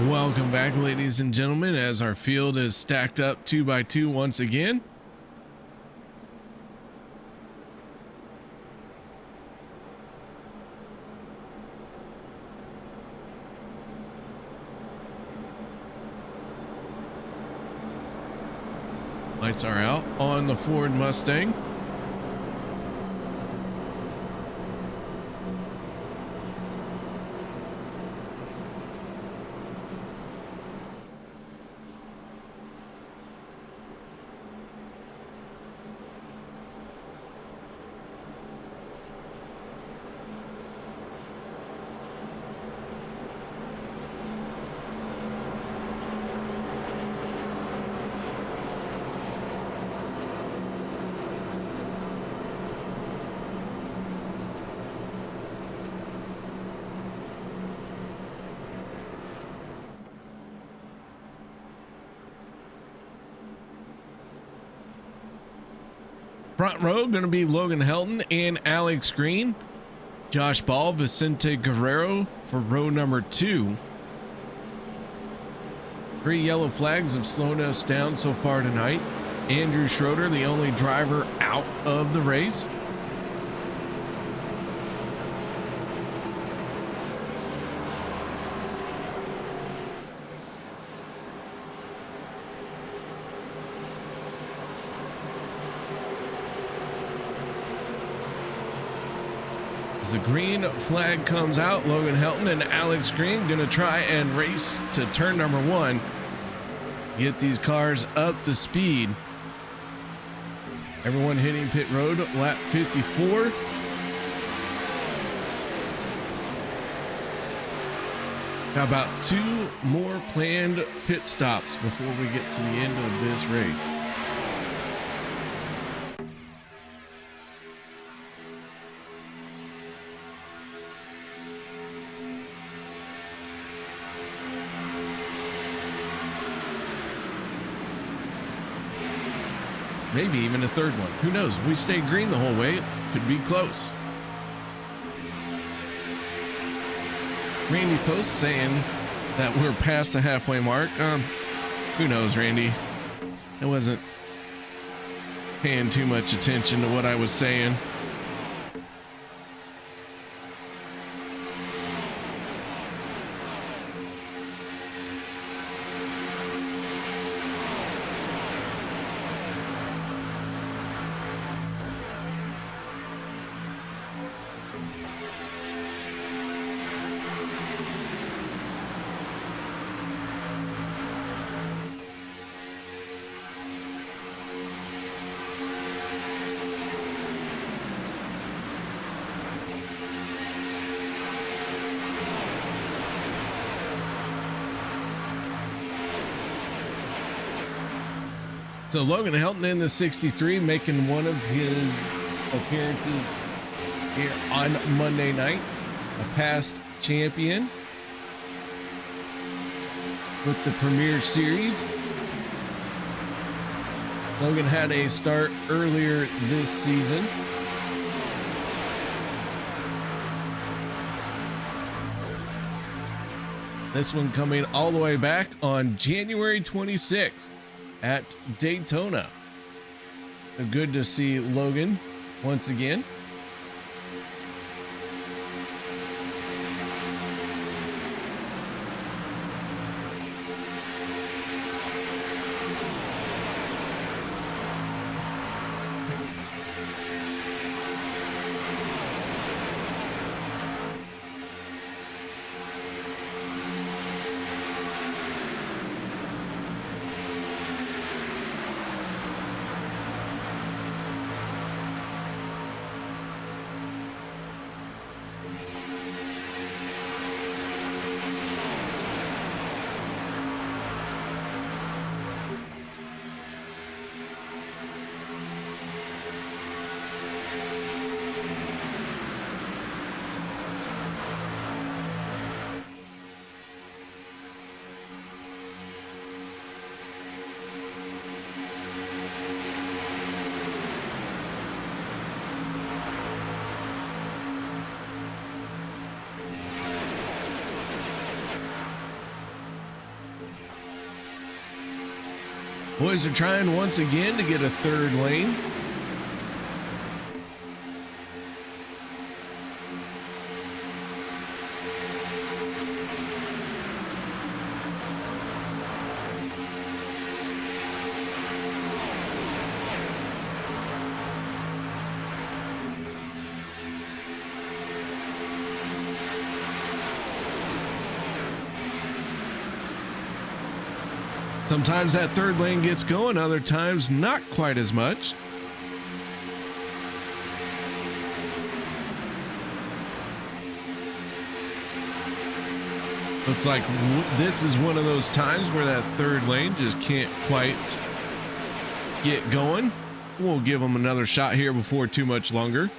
Speaker 2: Welcome back, ladies and gentlemen, as our field is stacked up 2 by 2 once again. Lights are out on the Ford Mustang. Front row going to be Logan Helton and Alex Green. Josh Ball, Vicente Guerrero for row number 2. 3 yellow flags have slowed us down so far tonight. Andrew Schroeder, the only driver out of the race. As the green flag comes out, Logan Helton and Alex Green going to try and race to turn number 1. Get these cars up to speed. Everyone hitting pit road, lap 54. Got about 2 more planned pit stops before we get to the end of this race. Maybe even a third one. Who knows? If we stay green the whole way, it could be close. Randy Post saying that we're past the halfway mark. Who knows, Randy? I wasn't paying too much attention to what I was saying. So Logan Helton in the 63, making one of his appearances here on Monday night. A past champion with the Premier Series. Logan had a start earlier this season. This one coming all the way back on January 26th. At Daytona. Good to see Logan once again. Boys are trying once again to get a third lane. Sometimes that third lane gets going, other times not quite as much. Looks like this is one of those times where that third lane just can't quite get going. We'll give them another shot here before too much longer.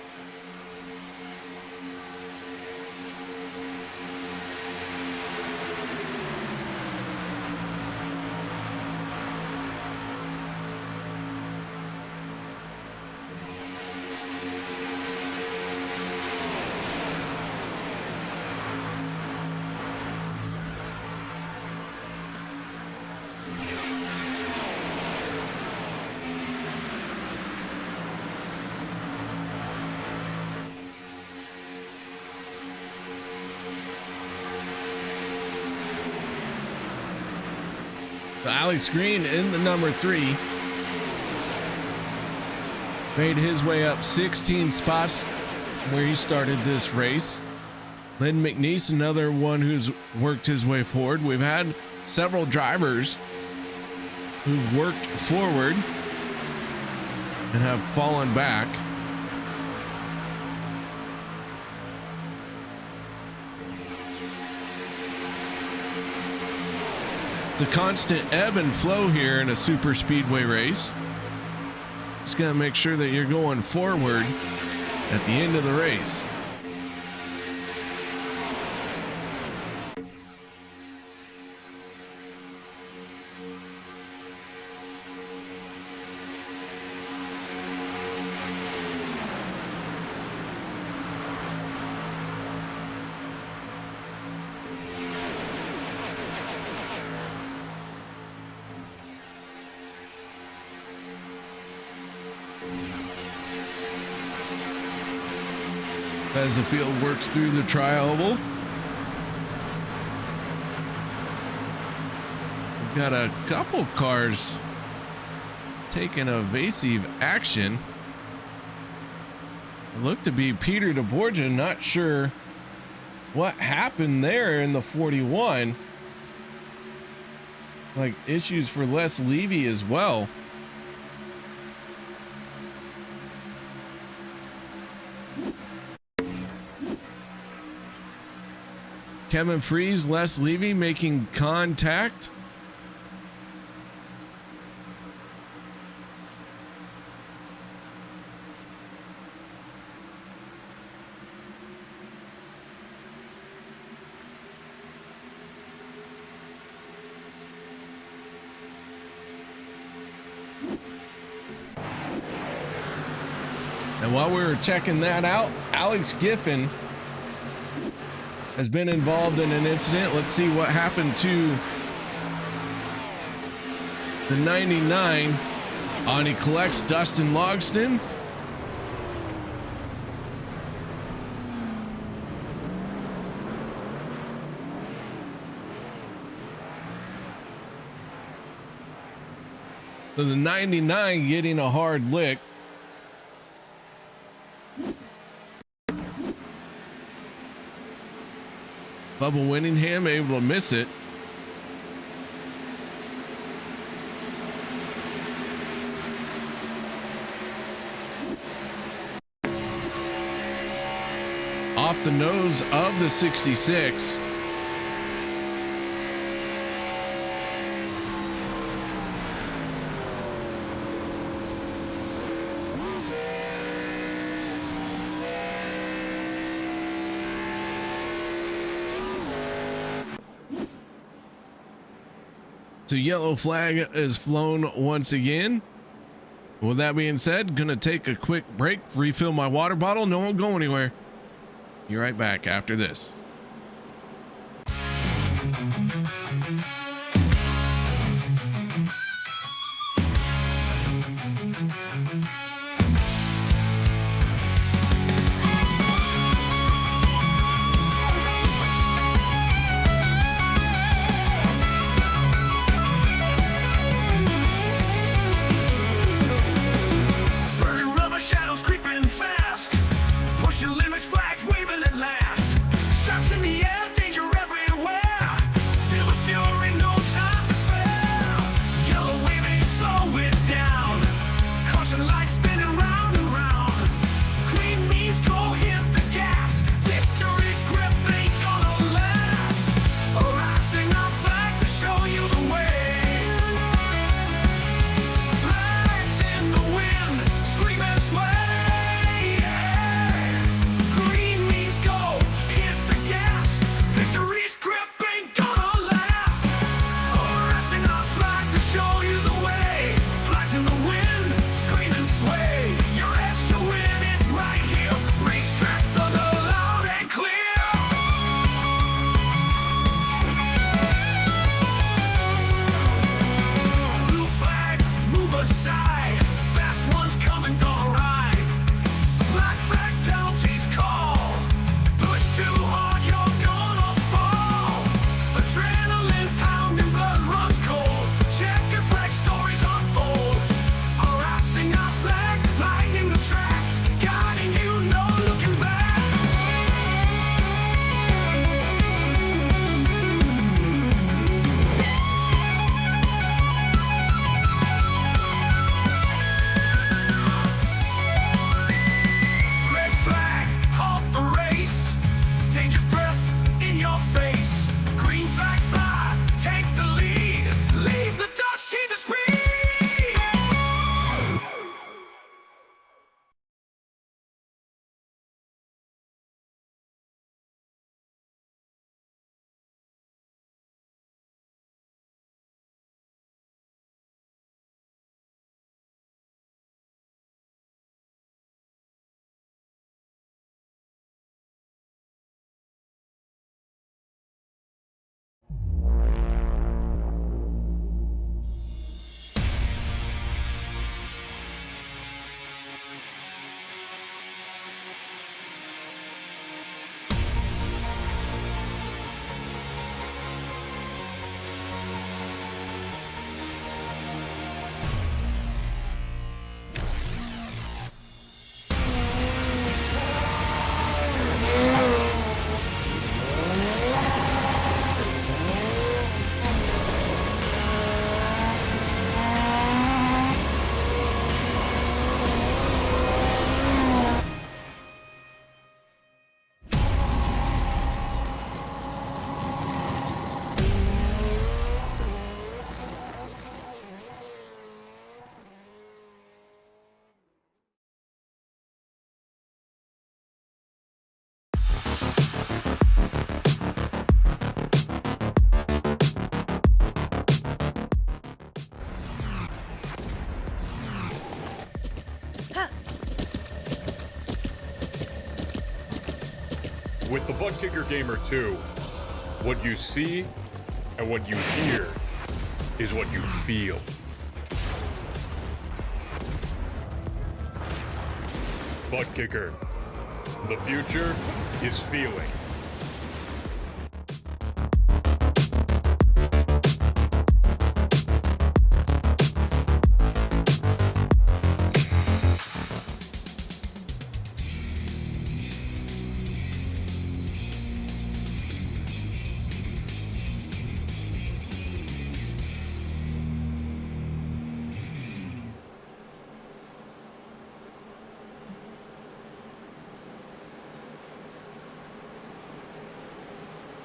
Speaker 2: So Alex Green in the number 3 made his way up 16 spots where he started this race. Lynn McNeese, another one who's worked his way forward. We've had several drivers who've worked forward and have fallen back. The constant ebb and flow here in a super speedway race. Just gotta make sure that you're going forward at the end of the race. As the field works through the tri-oval, we've got a couple cars taking evasive action. It looked to be Peter DeBorgia. Not sure what happened there in the 41. Like issues for Les Levy as well. Kevin Freeze, Les Levy making contact. And while we were checking that out, Alex Giffen has been involved in an incident. Let's see what happened to the 99. On he collects Dustin Logston. So the 99 getting a hard lick. Bubba Winningham able to miss it. Off the nose of the 66. So yellow flag is flown once again. With that being said, gonna take a quick break, refill my water bottle. No one go anywhere. Be right back after this.
Speaker 6: With the Butt Kicker Gamer 2, what you see and what you hear is what you feel. Butt Kicker. The future is feeling.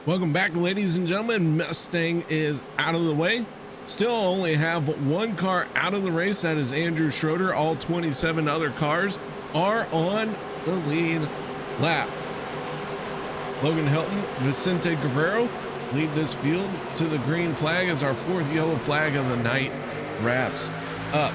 Speaker 2: Welcome back, ladies and gentlemen. Mustang is out of the way. Still only have one car out of the race. That is Andrew Schroeder. All 27 other cars are on the lead lap. Logan Helton, Vicente Guerrero lead this field to the green flag as our fourth yellow flag of the night wraps up.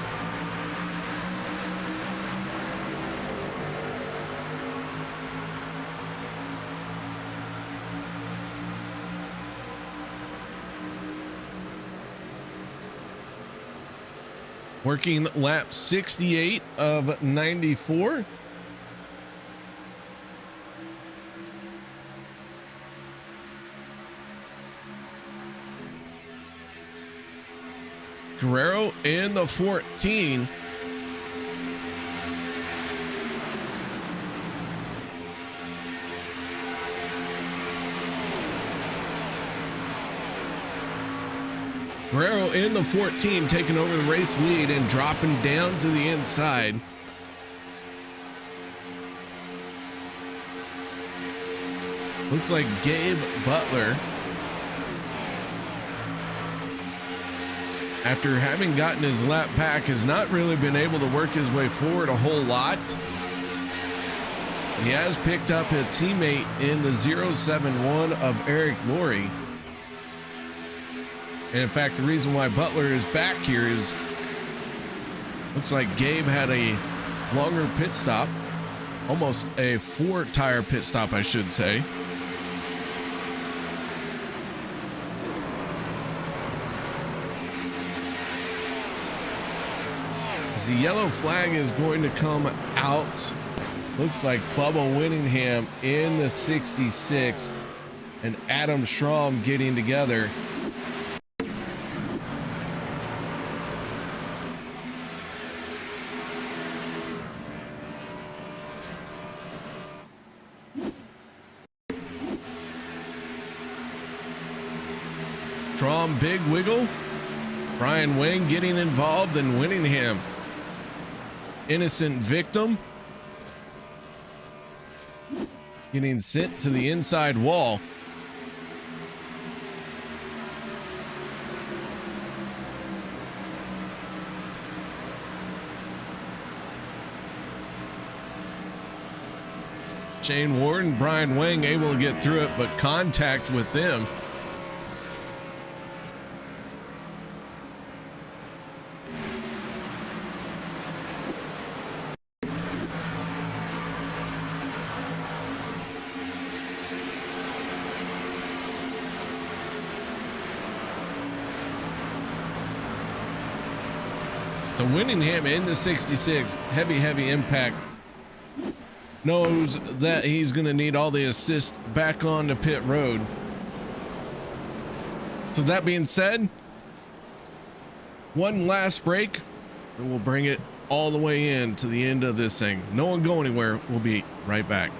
Speaker 2: Working lap 68 of 94. Guerrero in the 14. Guerrero in the 14, taking over the race lead and dropping down to the inside. Looks like Gabe Butler, after having gotten his lap back, has not really been able to work his way forward a whole lot. He has picked up a teammate in the 071 of Eric Laurie. And in fact, the reason why Butler is back here is, looks like Gabe had a longer pit stop, almost a 4-tire pit stop, I should say. As the yellow flag is going to come out, looks like Bubba Winningham in the 66 and Adam Schramm getting together. Schramm, big wiggle. Brian Wang getting involved and Winningham. Innocent victim. Getting sent to the inside wall. Shane Ward and Brian Wang able to get through it, but contact with them. So Winningham in the 66, heavy impact. Knows that he's going to need all the assist back on the pit road. So that being said, one last break and we'll bring it all the way in to the end of this thing. No one go anywhere. We'll be right back.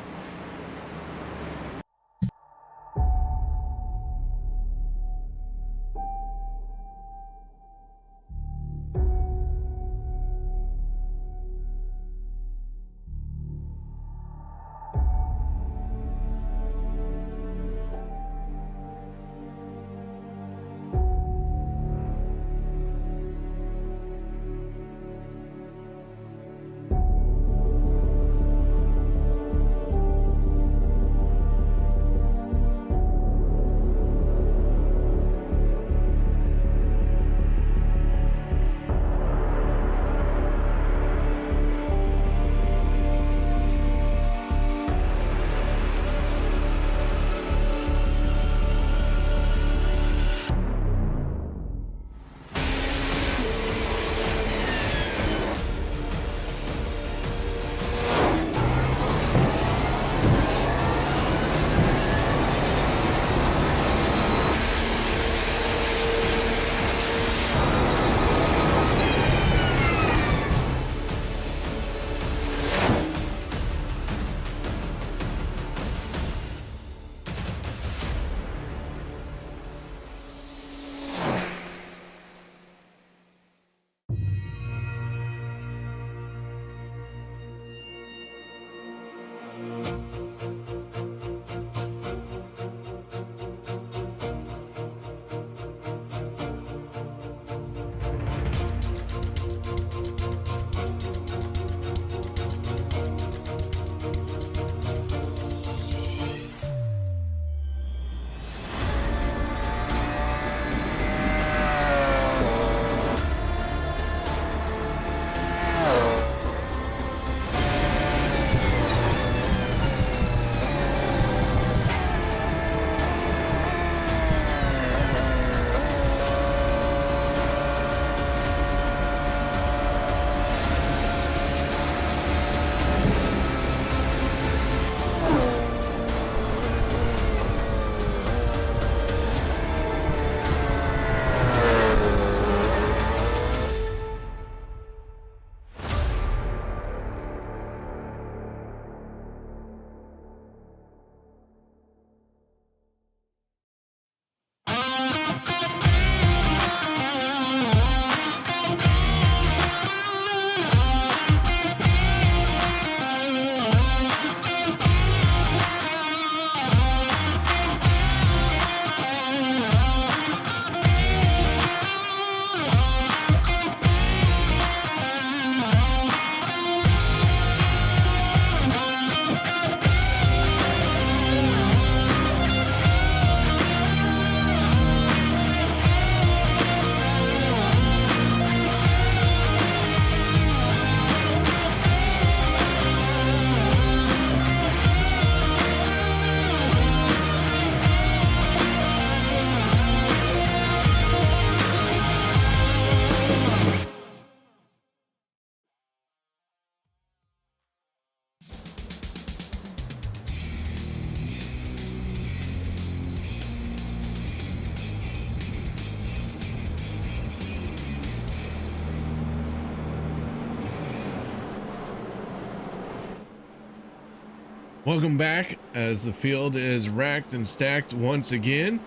Speaker 2: Welcome back as the field is racked and stacked once again.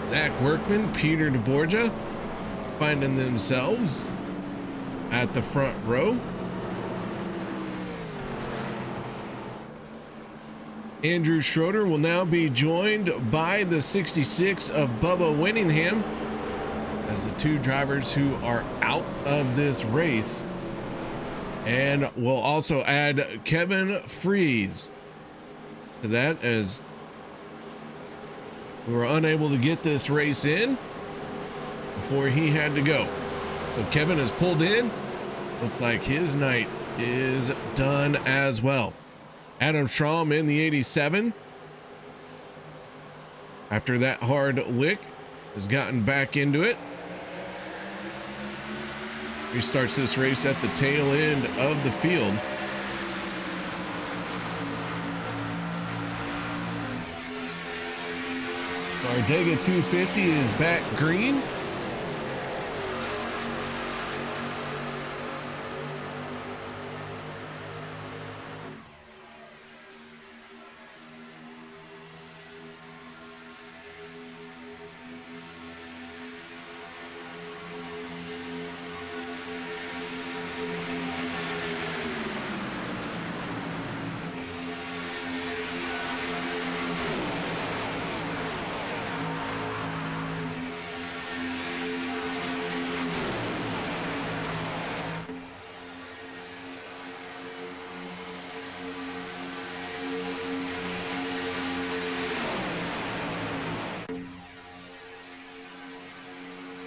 Speaker 2: Zach Workman, Peter DeBorgia finding themselves at the front row. Andrew Schroeder will now be joined by the 66 of Bubba Winningham as the two drivers who are out of this race. And we'll also add Kevin Freeze to that as we were unable to get this race in before he had to go. So Kevin has pulled in. Looks like his night is done as well. Adam Strom in the 87. After that hard lick, has gotten back into it. He starts this race at the tail end of the field. Talladega 250 is back green.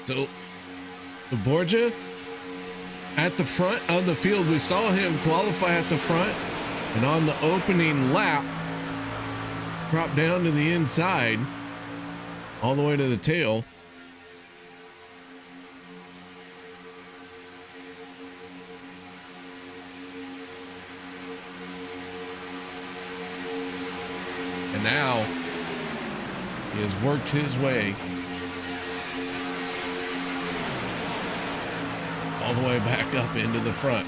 Speaker 2: So, the Borgia at the front of the field, we saw him qualify at the front, and on the opening lap, drop down to the inside, all the way to the tail. And now, he has worked his way all the way back up into the front.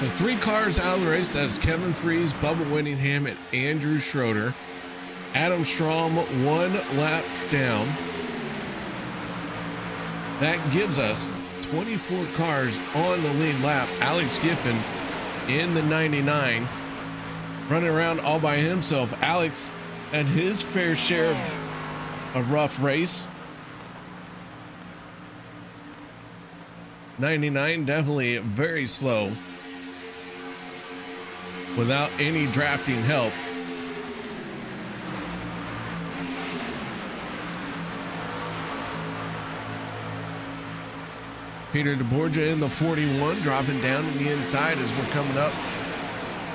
Speaker 2: So 3 cars out of the race. That's Kevin Freese, Bubba Whittingham, and Andrew Schroeder. Adam Strom 1 lap down. That gives us 24 cars on the lead lap. Alex Giffen in the 99, running around all by himself. Alex had his fair share of a rough race. 99 definitely very slow without any drafting help. Peter DeBorgia in the 41, dropping down to the inside as we're coming up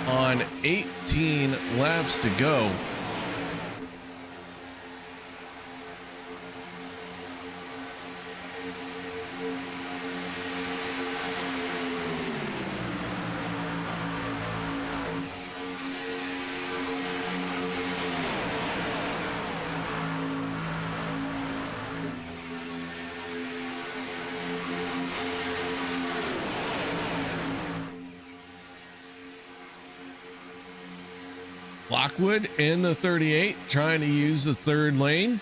Speaker 2: on 18 laps to go. Lockwood in the 38, trying to use the third lane.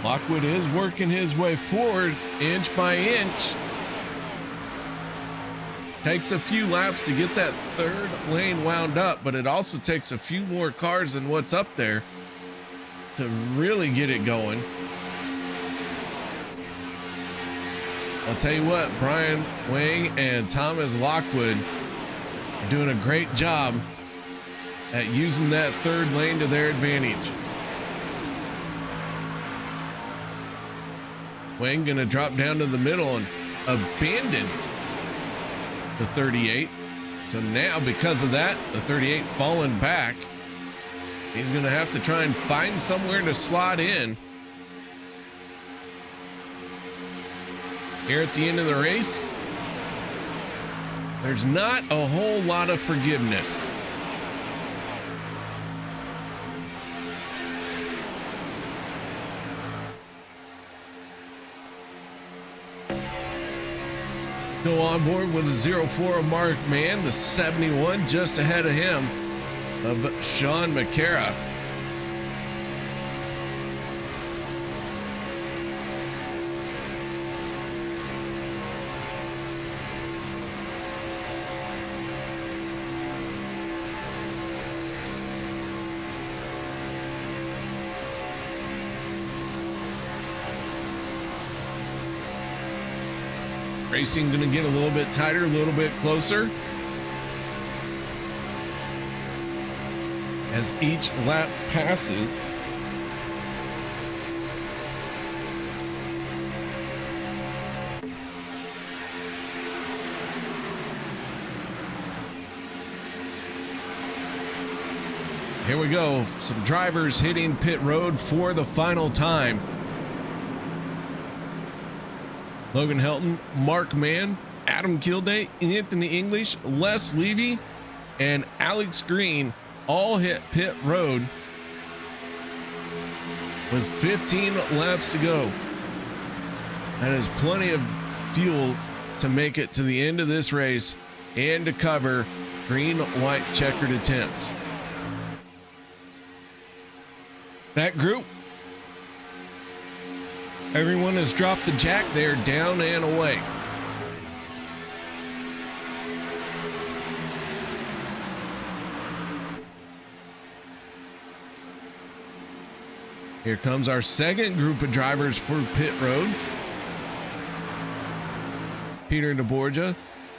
Speaker 2: Lockwood is working his way forward inch by inch. Takes a few laps to get that third lane wound up, but it also takes a few more cars than what's up there to really get it going. I'll tell you what, Brian Wang and Thomas Lockwood are doing a great job at using that third lane to their advantage. Wang gonna drop down to the middle and abandon the 38. So now because of that, the 38 falling back, he's gonna have to try and find somewhere to slot in. Here at the end of the race, there's not a whole lot of forgiveness. Go on board with a 04 of Mark Mann, the 71 just ahead of him of Sean McCara. Racing going to get a little bit tighter, a little bit closer as each lap passes. Here we go. Some drivers hitting pit road for the final time. Logan Helton, Mark Mann, Adam Kilday, Anthony English, Les Levy, and Alex Green all hit pit road with 15 laps to go. That is plenty of fuel to make it to the end of this race and to cover green, white checkered attempts. That group, everyone has dropped the jack there, down and away. Here comes our second group of drivers for pit road. Peter DeBorgia,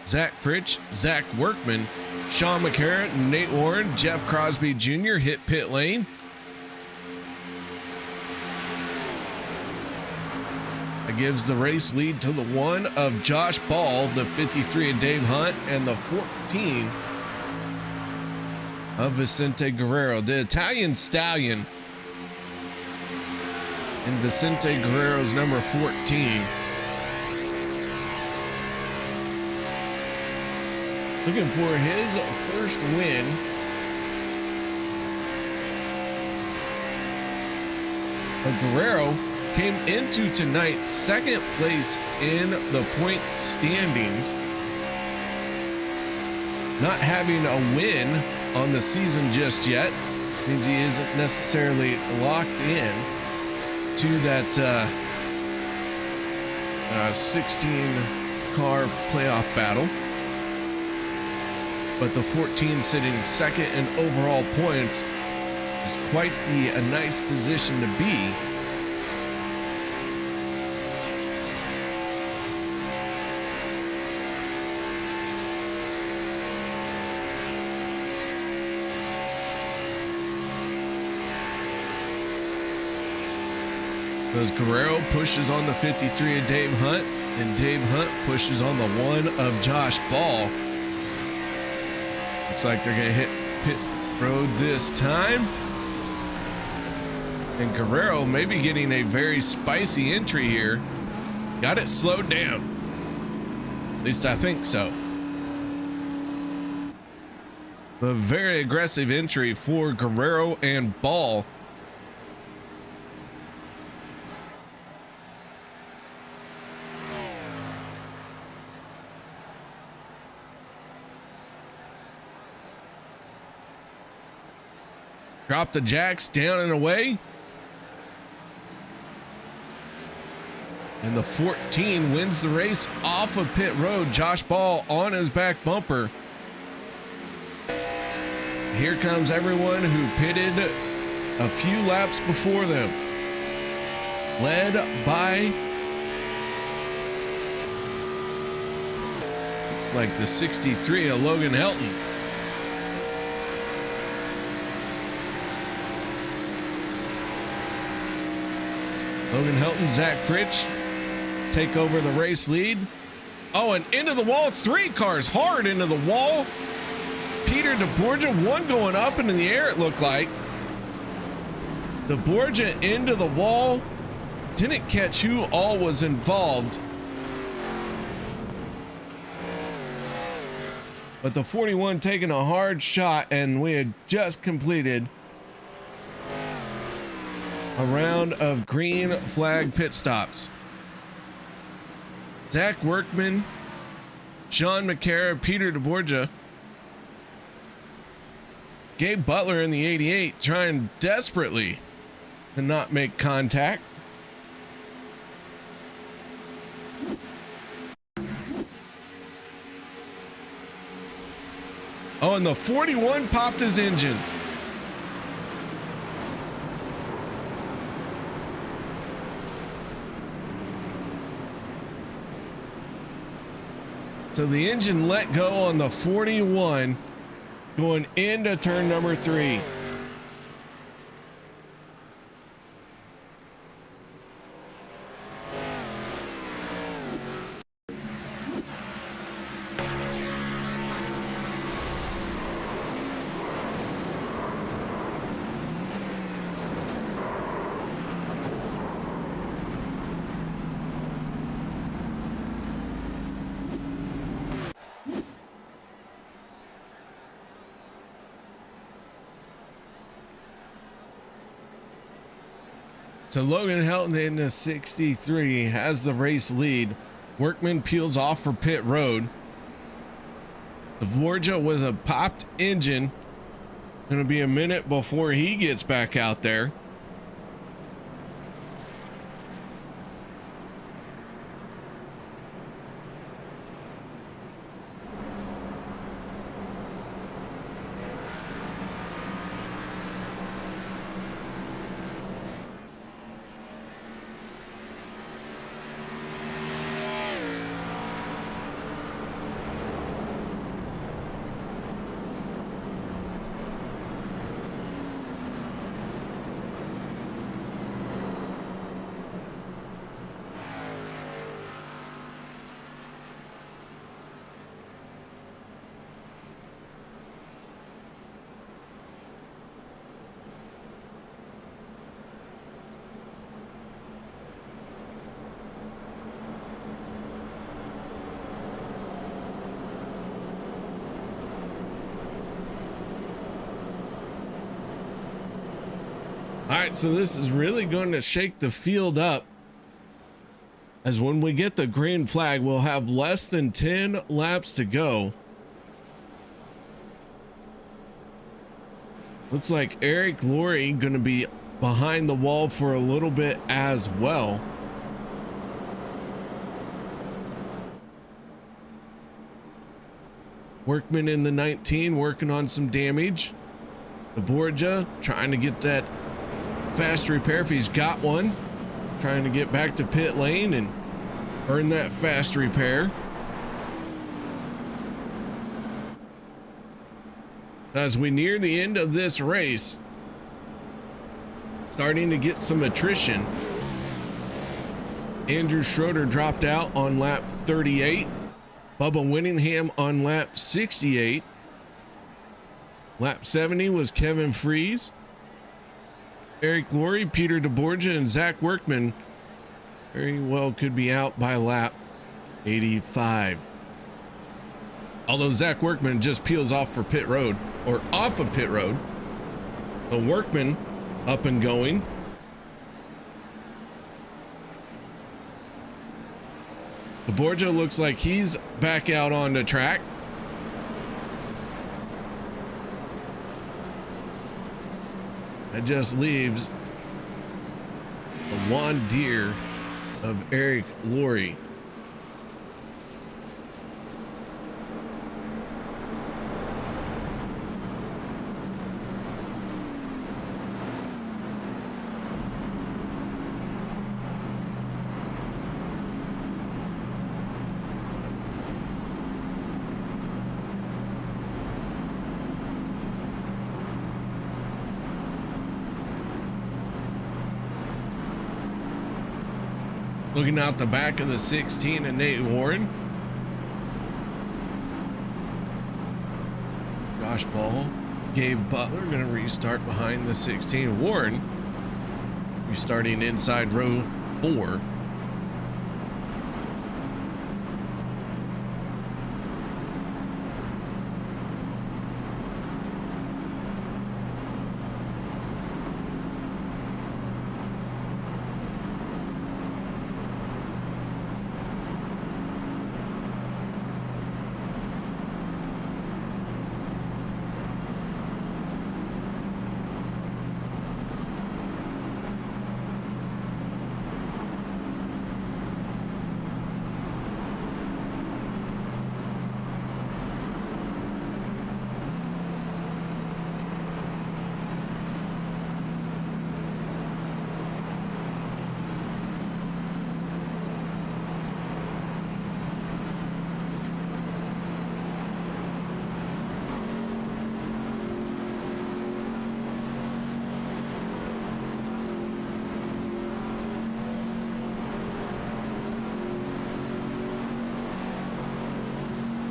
Speaker 2: Zach Fritsch, Zach Workman, Sean McCarron, Nate Warren, Jeff Crosby Jr. hit pit lane. That gives the race lead to the 1 of Josh Ball, the 53 of Dave Hunt, and the 14 of Vicente Guerrero. The Italian Stallion and Vicente Guerrero's number 14. Looking for his first win. But Guerrero came into tonight second place in the point standings, not having a win on the season just yet. Means he isn't necessarily locked in to that 16 car playoff battle, but the 14 sitting second in overall points is quite a nice position to be. As Guerrero pushes on the 53 of Dave Hunt, and Dave Hunt pushes on the 1 of Josh Ball. Looks like they're going to hit pit road this time. And Guerrero may be getting a very spicy entry here. Got it slowed down. At least I think so. A very aggressive entry for Guerrero and Ball. Drop the jacks down and away. And the 14 wins the race off of pit road. Josh Ball on his back bumper. Here comes everyone who pitted a few laps before them. Led by, looks like the 63 of Logan Helton. Logan Helton, Zach Fritsch take over the race lead. Oh, and into the wall, 3 cars hard into the wall. Peter DeBorgia, 1 going up into the air, it looked like. DeBorgia into the wall. Didn't catch who all was involved. But the 41 taking a hard shot, and we had just completed a round of green flag pit stops. Zach Workman, Sean McCara, Peter DeBorgia, Gabe Butler in the 88 trying desperately to not make contact. Oh, and the 41 popped his engine. So the engine let go on the 41 going into turn number 3. So Logan Helton in the 63 has the race lead. Workman peels off for pit road. DeBorgia with a popped engine. Gonna be a minute before he gets back out there. All right, so this is really going to shake the field up, as when we get the green flag, we'll have less than 10 laps to go. Looks like Eric Laurie going to be behind the wall for a little bit as well. Workman in the 19 working on some damage. The Borgia trying to get that fast repair if he's got one. Trying to get back to pit lane and earn that fast repair. As we near the end of this race, starting to get some attrition. Andrew Schroeder dropped out on lap 38. Bubba Winningham on lap 68. Lap 70 was Kevin Freese. Eric Laurie, Peter DeBorgia, and Zach Workman very well could be out by lap 85. Although Zach Workman just peels off for pit road, or off of pit road. The Workman up and going. The Borgia looks like he's back out on the track. That just leaves the Juan Deere of Eric Laurie. Looking out the back of the 16 and Nate Warren. Josh Ball, Gabe Butler going to restart behind the 16. Warren restarting inside row 4.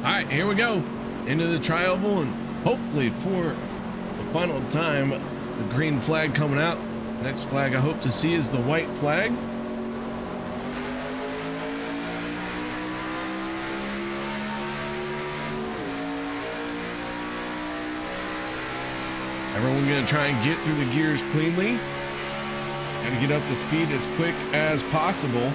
Speaker 2: All right, here we go into the tri-oval, and hopefully for the final time, the green flag coming out. Next flag I hope to see is the white flag. Everyone gonna try and get through the gears cleanly and get up to speed as quick as possible.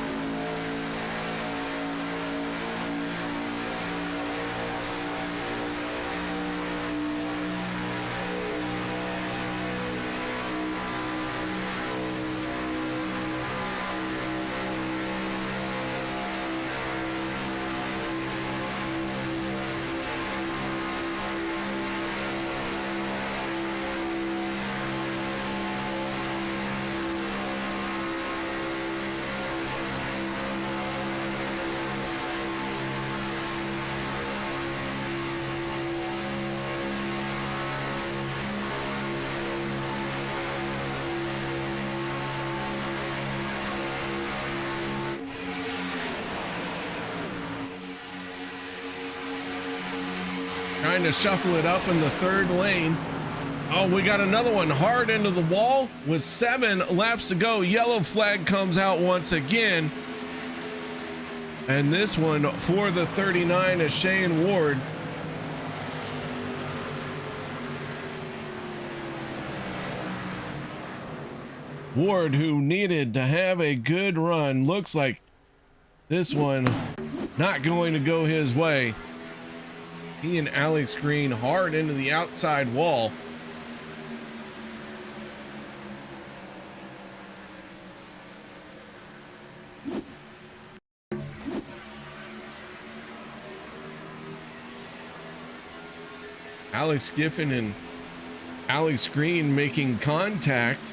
Speaker 2: Trying to shuffle it up in the third lane. Oh, we got another one hard into the wall with 7 laps to go. Yellow flag comes out once again. And this one for the 39 is Shane Ward. Ward, who needed to have a good run, looks like this one not going to go his way. He and Alex Green hard into the outside wall. Alex Giffen and Alex Green making contact.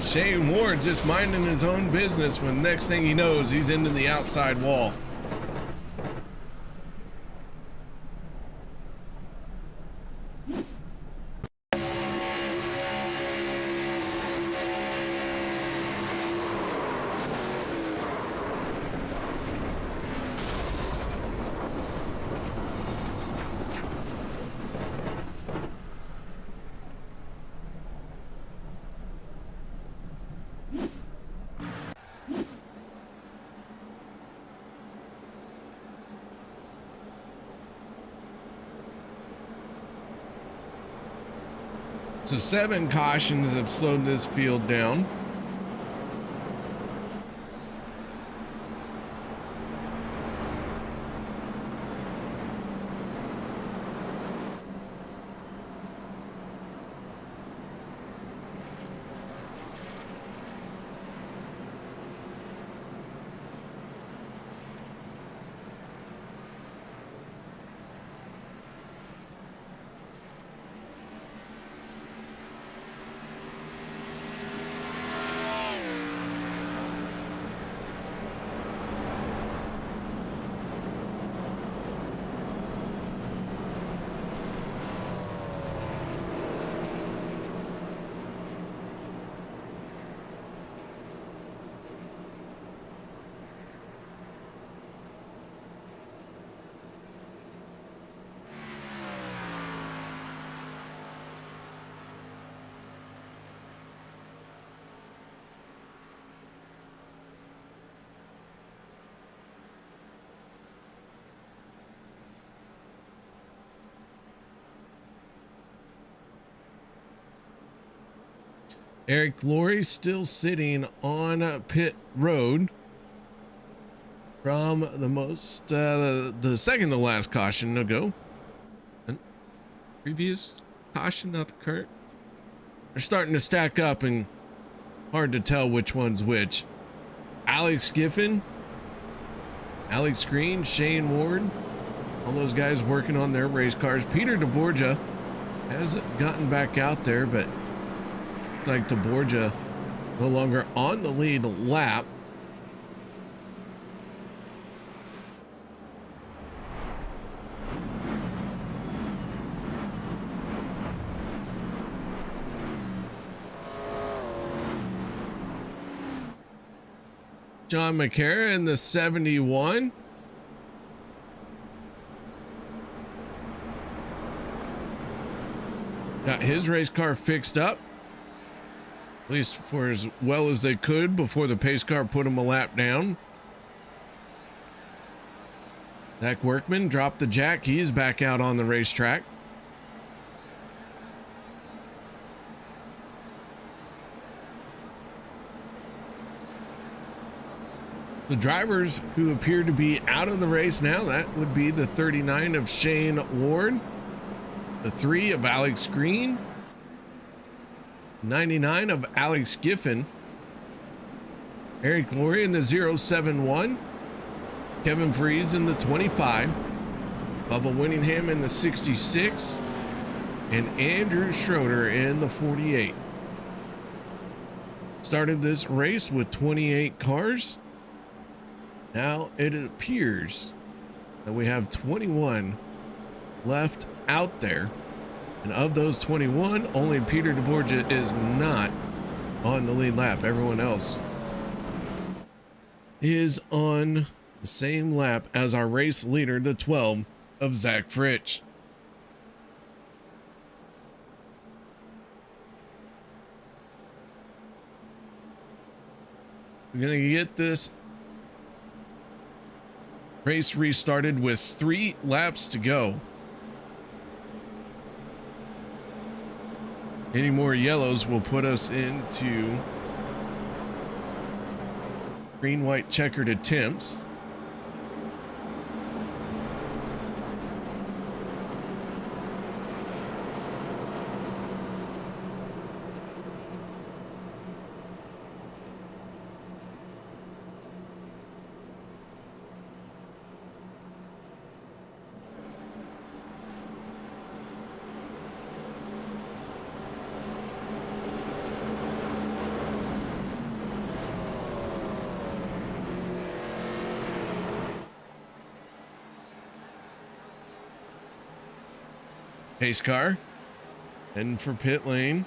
Speaker 2: Shane Ward just minding his own business when next thing he knows, he's into the outside wall. So 7 cautions have slowed this field down. Eric Laurie still sitting on pit road from the second to last caution to go. And previous caution, not the current. They're starting to stack up and hard to tell which one's which. Alex Giffen, Alex Green, Shane Ward, all those guys working on their race cars. Peter DeBorgia hasn't gotten back out there, but it's like DeBorgia no longer on the lead lap. John McCarra in the 71. Got his race car fixed up, at least for as well as they could before the pace car put him a lap down. Zach Workman dropped the jack. He is back out on the racetrack. The drivers who appear to be out of the race now, that would be the 39 of Shane Ward, the 3 of Alex Green, 99 of Alex Giffen, Eric Laurie in the 071, Kevin Freeze in the 25, Bubba Winningham in the 66, and Andrew Schroeder in the 48. Started this race with 28 cars. Now it appears that we have 21 left out there. And of those 21, only Peter DeBorgia is not on the lead lap. Everyone else is on the same lap as our race leader, the 12 of Zach Fritsch. We're going to get this race restarted with 3 laps to go. Any more yellows will put us into green, white, checkered attempts. Pace car heading for pit lane.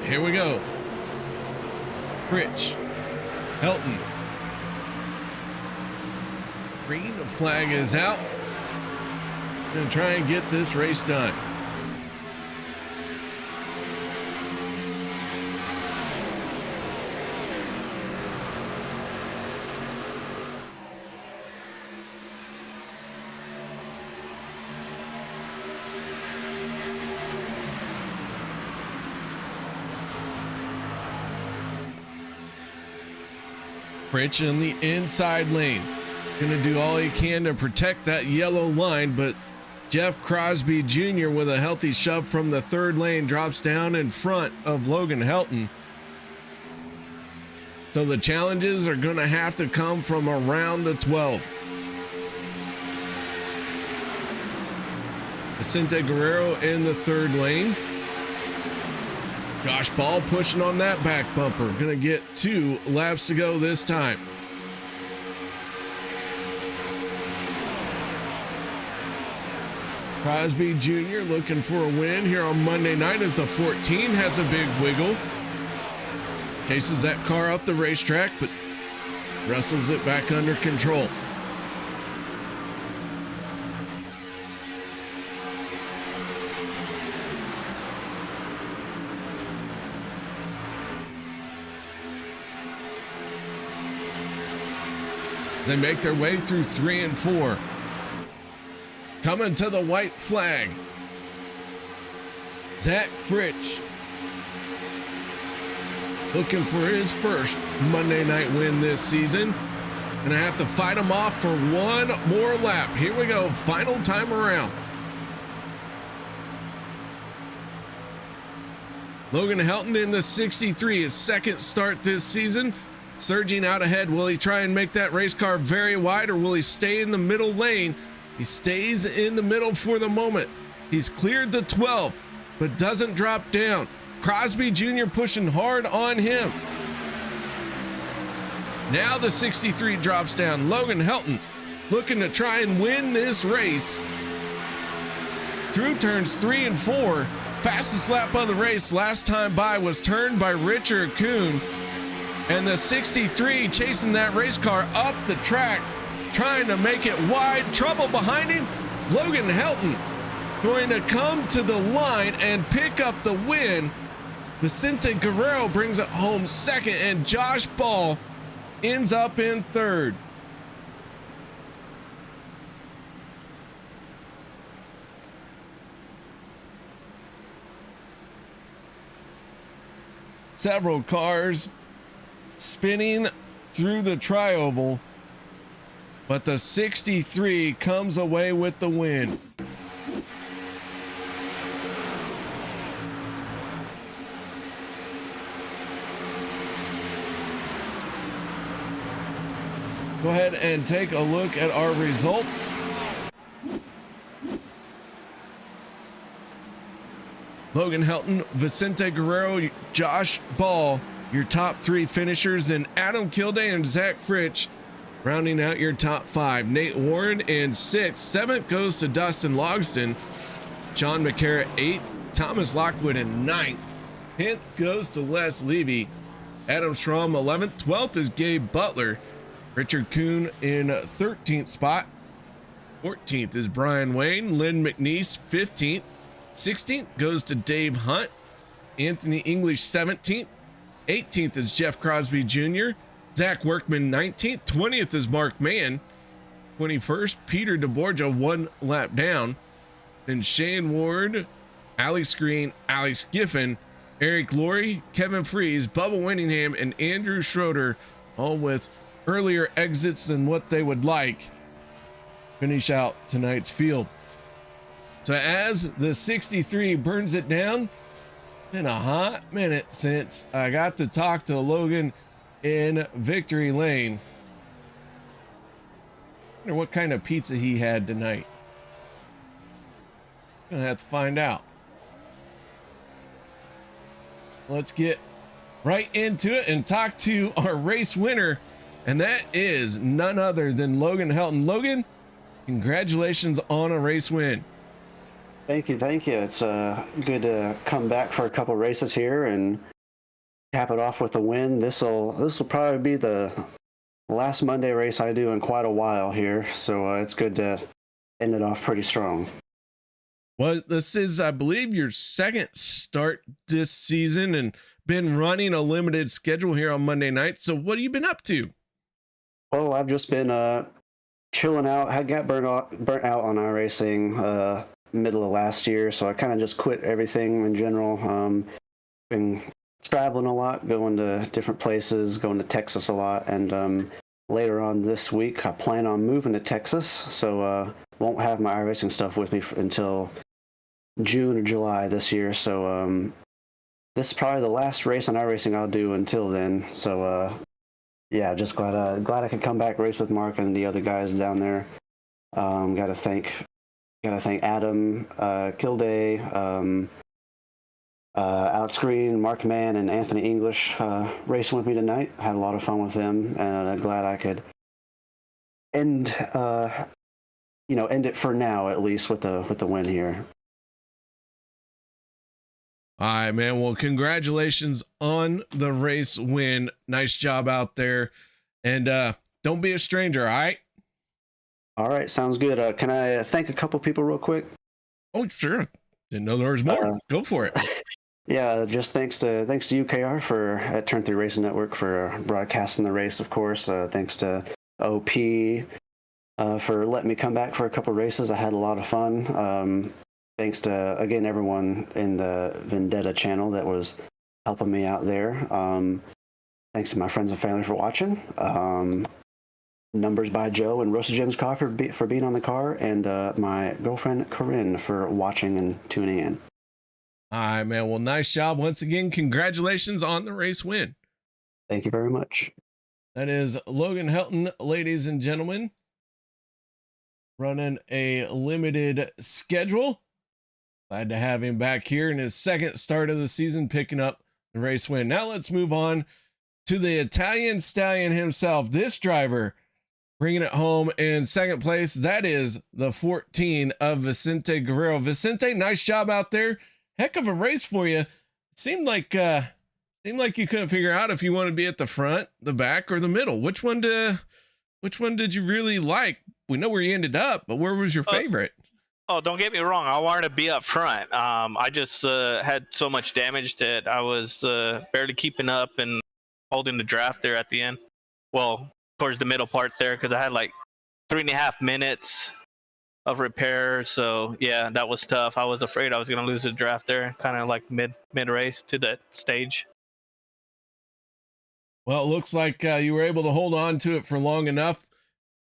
Speaker 2: Here we go. Fritsch, Helton. Green flag is out. Gonna try and get this race done. Fritsch in the inside lane. Gonna do all he can to protect that yellow line, but Jeff Crosby Jr. with a healthy shove from the 3rd lane drops down in front of Logan Helton. So the challenges are gonna have to come from around the 12. Vicente Guerrero in the 3rd lane. Josh Ball pushing on that back bumper. Gonna get 2 laps to go this time. Crosby Jr. looking for a win here on Monday night as the 14 has a big wiggle. Chases that car up the racetrack, but wrestles it back under control. They make their way through 3 and 4. Coming to the white flag. Zach Fritsch looking for his first Monday night win this season. Gonna have to fight him off for 1 more lap. Here we go, final time around. Logan Helton in the 63, his 2nd start this season. Surging out ahead. Will he try and make that race car very wide, or will he stay in the middle lane? He stays in the middle for the moment. He's cleared the 12, but doesn't drop down. Crosby Jr. pushing hard on him. Now the 63 drops down. Logan Helton looking to try and win this race. Through turns 3 and 4. Fastest lap of the race last time by was turned by Richard Kuhn. And the 63 chasing that race car up the track, trying to make it wide. Trouble behind him. Logan Helton going to come to the line and pick up the win. Vicente Guerrero brings it home 2nd, and Josh Ball ends up in 3rd. Several cars spinning through the trioval, but the 63 comes away with the win. Go ahead and take a look at our results. Logan Helton, Vicente Guerrero, Josh Ball, your top 3 finishers. Then Adam Kilday and Zach Fritsch Rounding out your top 5, Nate Warren in 6th. 7th goes to Dustin Logston. Sean McCarra 8th. Thomas Lockwood in 9th. 10th goes to Les Levy. Adam Schramm 11th. 12th is Gabe Butler. Richard Kuhn in 13th spot. 14th is Brian Wayne. Lynn McNeese 15th. 16th goes to Dave Hunt. Anthony English 17th. 18th is Jeff Crosby Jr. Zach Workman 19th. 20th is Mark Mann. 21st, Peter DeBorgia 1 lap down. Then Shane Ward, Alex Green, Alex Giffen, Eric Laurie, Kevin Freeze, Bubba Winningham, and Andrew Schroeder, all with earlier exits than what they would like, finish out tonight's field. So as the 63 burns it down, been a hot minute since I got to talk to Logan in Victory Lane. I wonder what kind of pizza he had tonight. Gonna have to find out. Let's get right into it and talk to our race winner, and that is none other than Logan Helton. Logan, congratulations on a race win.
Speaker 8: Thank you. It's good to come back for a couple races here and cap it off with a win. This will probably be the last Monday race I do in quite a while here, so it's good to end it off pretty strong.
Speaker 2: Well, this is, I believe, your second start this season and been running a limited schedule here on Monday nights. So what have you been up to?
Speaker 8: Well, I've just been chilling out. I got burnt out on iRacing middle of last year, so I kind of just quit everything in general. Been traveling a lot, going to different places, going to Texas a lot, and later on this week I plan on moving to Texas, so won't have my iRacing stuff with me until June or July this year. So this is probably the last race on iRacing I'll do until then. So yeah, just glad I could come back, race with Mark and the other guys down there. Gotta thank Adam Kilday, Alex Green, Mark Mann, and Anthony English racing with me tonight. I had a lot of fun with them, and I'm glad I could end it for now, at least with the win here.
Speaker 2: All right, man. Well, congratulations on the race win. Nice job out there, and don't be a stranger. All right.
Speaker 8: All right, sounds good. Can I thank a couple people real quick?
Speaker 2: Oh, sure. Didn't know there was more. Go for it.
Speaker 8: Yeah, just thanks to UKR at Turn 3 Racing Network for broadcasting the race, of course. Thanks to OP for letting me come back for a couple races. I had a lot of fun. Thanks to, again, everyone in the Vendetta channel that was helping me out there. Thanks to my friends and family for watching. Numbers by Joe and Roasted Gems Coffee for being on the car, and my girlfriend Corinne for watching and tuning in.
Speaker 2: All right, man. Well, nice job once again. Congratulations on the race win.
Speaker 8: Thank you very much.
Speaker 2: That is Logan Helton, ladies and gentlemen, running a limited schedule. Glad to have him back here in his second start of the season, picking up the race win. Now let's move on to the Italian stallion himself. This driver bringing it home in second place. That is the 14 of Vicente Guerrero. Vicente, nice job out there. Heck of a race for you. It seemed like you couldn't figure out if you want to be at the front, the back, or the middle. Which one did you really like? We know where you ended up, but where was your favorite?
Speaker 9: Oh, don't get me wrong. I wanted to be up front. I just had so much damage that I was barely keeping up and holding the draft there at the end. Well, towards the middle part there, because I had like 3.5 minutes of repair. So yeah, that was tough. I was afraid I was going to lose the draft there, kind of like mid race to that stage.
Speaker 2: Well, it looks like you were able to hold on to it for long enough,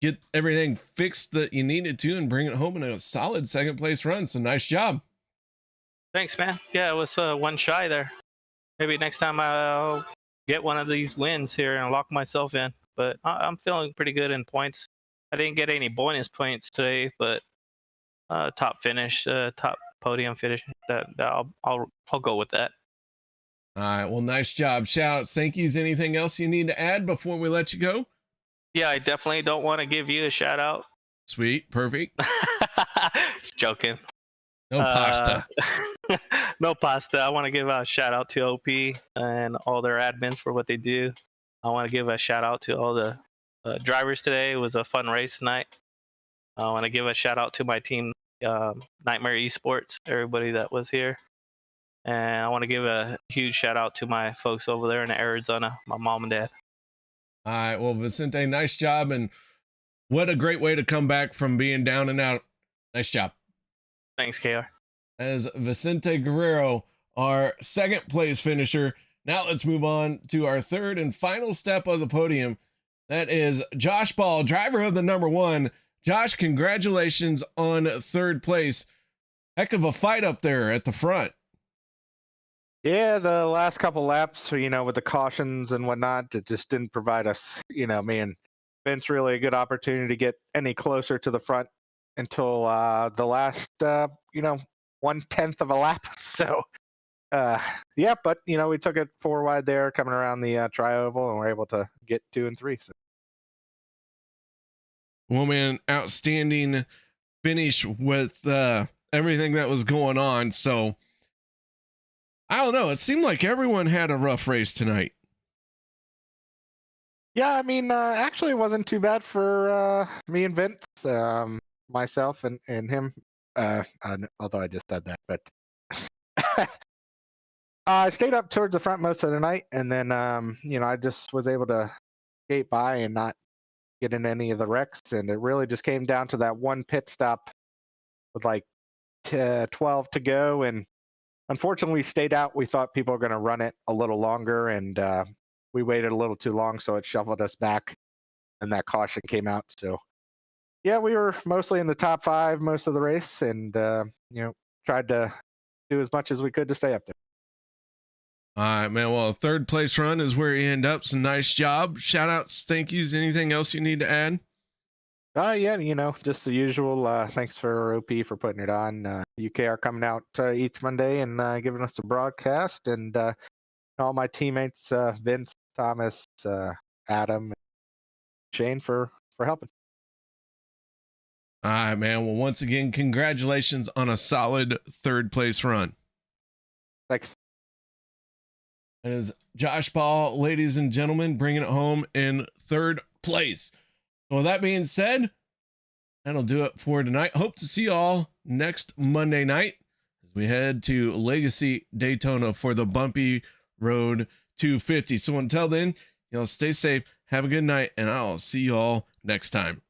Speaker 2: get everything fixed that you needed to, and bring it home in a solid second place run. So nice job.
Speaker 9: Thanks, man. Yeah, it was one shy there. Maybe next time I'll get one of these wins here and lock myself in. But I'm feeling pretty good in points. I didn't get any bonus points today, but top finish, top podium finish. I'll go with that.
Speaker 2: All right. Well, nice job. Shout outs, thank yous. Anything else you need to add before we let you go?
Speaker 9: Yeah, I definitely don't want to give you a shout out.
Speaker 2: Sweet, perfect.
Speaker 9: Joking.
Speaker 2: No pasta.
Speaker 9: No pasta. I want to give a shout out to OP and all their admins for what they do. I want to give a shout out to all the drivers today. It was a fun race tonight. I want to give a shout out to my team, Nightmare Esports, everybody that was here. And I want to give a huge shout out to my folks over there in Arizona, my mom and dad.
Speaker 2: All right. Well, Vicente, nice job. And what a great way to come back from being down and out. Nice job.
Speaker 9: Thanks, KR.
Speaker 2: As Vicente Guerrero, our second place finisher. Now let's move on to our third and final step of the podium. That is Josh Ball, driver of the number 1. Josh, congratulations on third place. Heck of a fight up there at the front.
Speaker 10: Yeah, the last couple laps, with the cautions and whatnot, it just didn't provide us, me and Vince really a good opportunity to get any closer to the front until the last, 1/10 of a lap. So, yeah, but, we took it 4 wide there coming around the tri-oval and we're able to get 2 and 3. So.
Speaker 2: Well, man, outstanding finish with everything that was going on. So, I don't know. It seemed like everyone had a rough race tonight.
Speaker 10: Yeah, I mean, actually, it wasn't too bad for me and Vince, myself and him. Although I just said that, but I stayed up towards the front most of the night, and then I just was able to skate by and not get in any of the wrecks, and it really just came down to that one pit stop with like 12 to go, and unfortunately we stayed out. We thought people were going to run it a little longer, and we waited a little too long, so it shuffled us back, and that caution came out. So yeah, we were mostly in the top 5 most of the race, and tried to do as much as we could to stay up there.
Speaker 2: All right, man. Well, third place run is where you end up. So nice job. Shout outs, thank yous. Anything else you need to add?
Speaker 10: Yeah, just the usual. Thanks for OP for putting it on. UK are coming out each Monday and giving us a broadcast, and all my teammates, Vince, Thomas, Adam, and Shane for helping.
Speaker 2: All right, man. Well, once again, congratulations on a solid third place run.
Speaker 10: Thanks.
Speaker 2: That is Josh Ball, ladies and gentlemen, bringing it home in third place. So with that being said, that'll do it for tonight. Hope to see you all next Monday night as we head to Legacy Daytona for the Bumpy Road 250. So until then, stay safe, have a good night, and I'll see you all next time.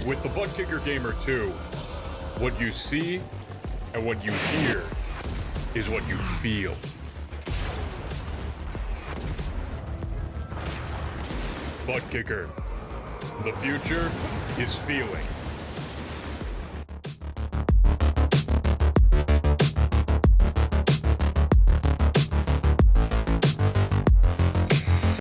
Speaker 6: With the Butt Kicker Gamer 2, what you see and what you hear is what you feel. Butt Kicker. The future is feeling.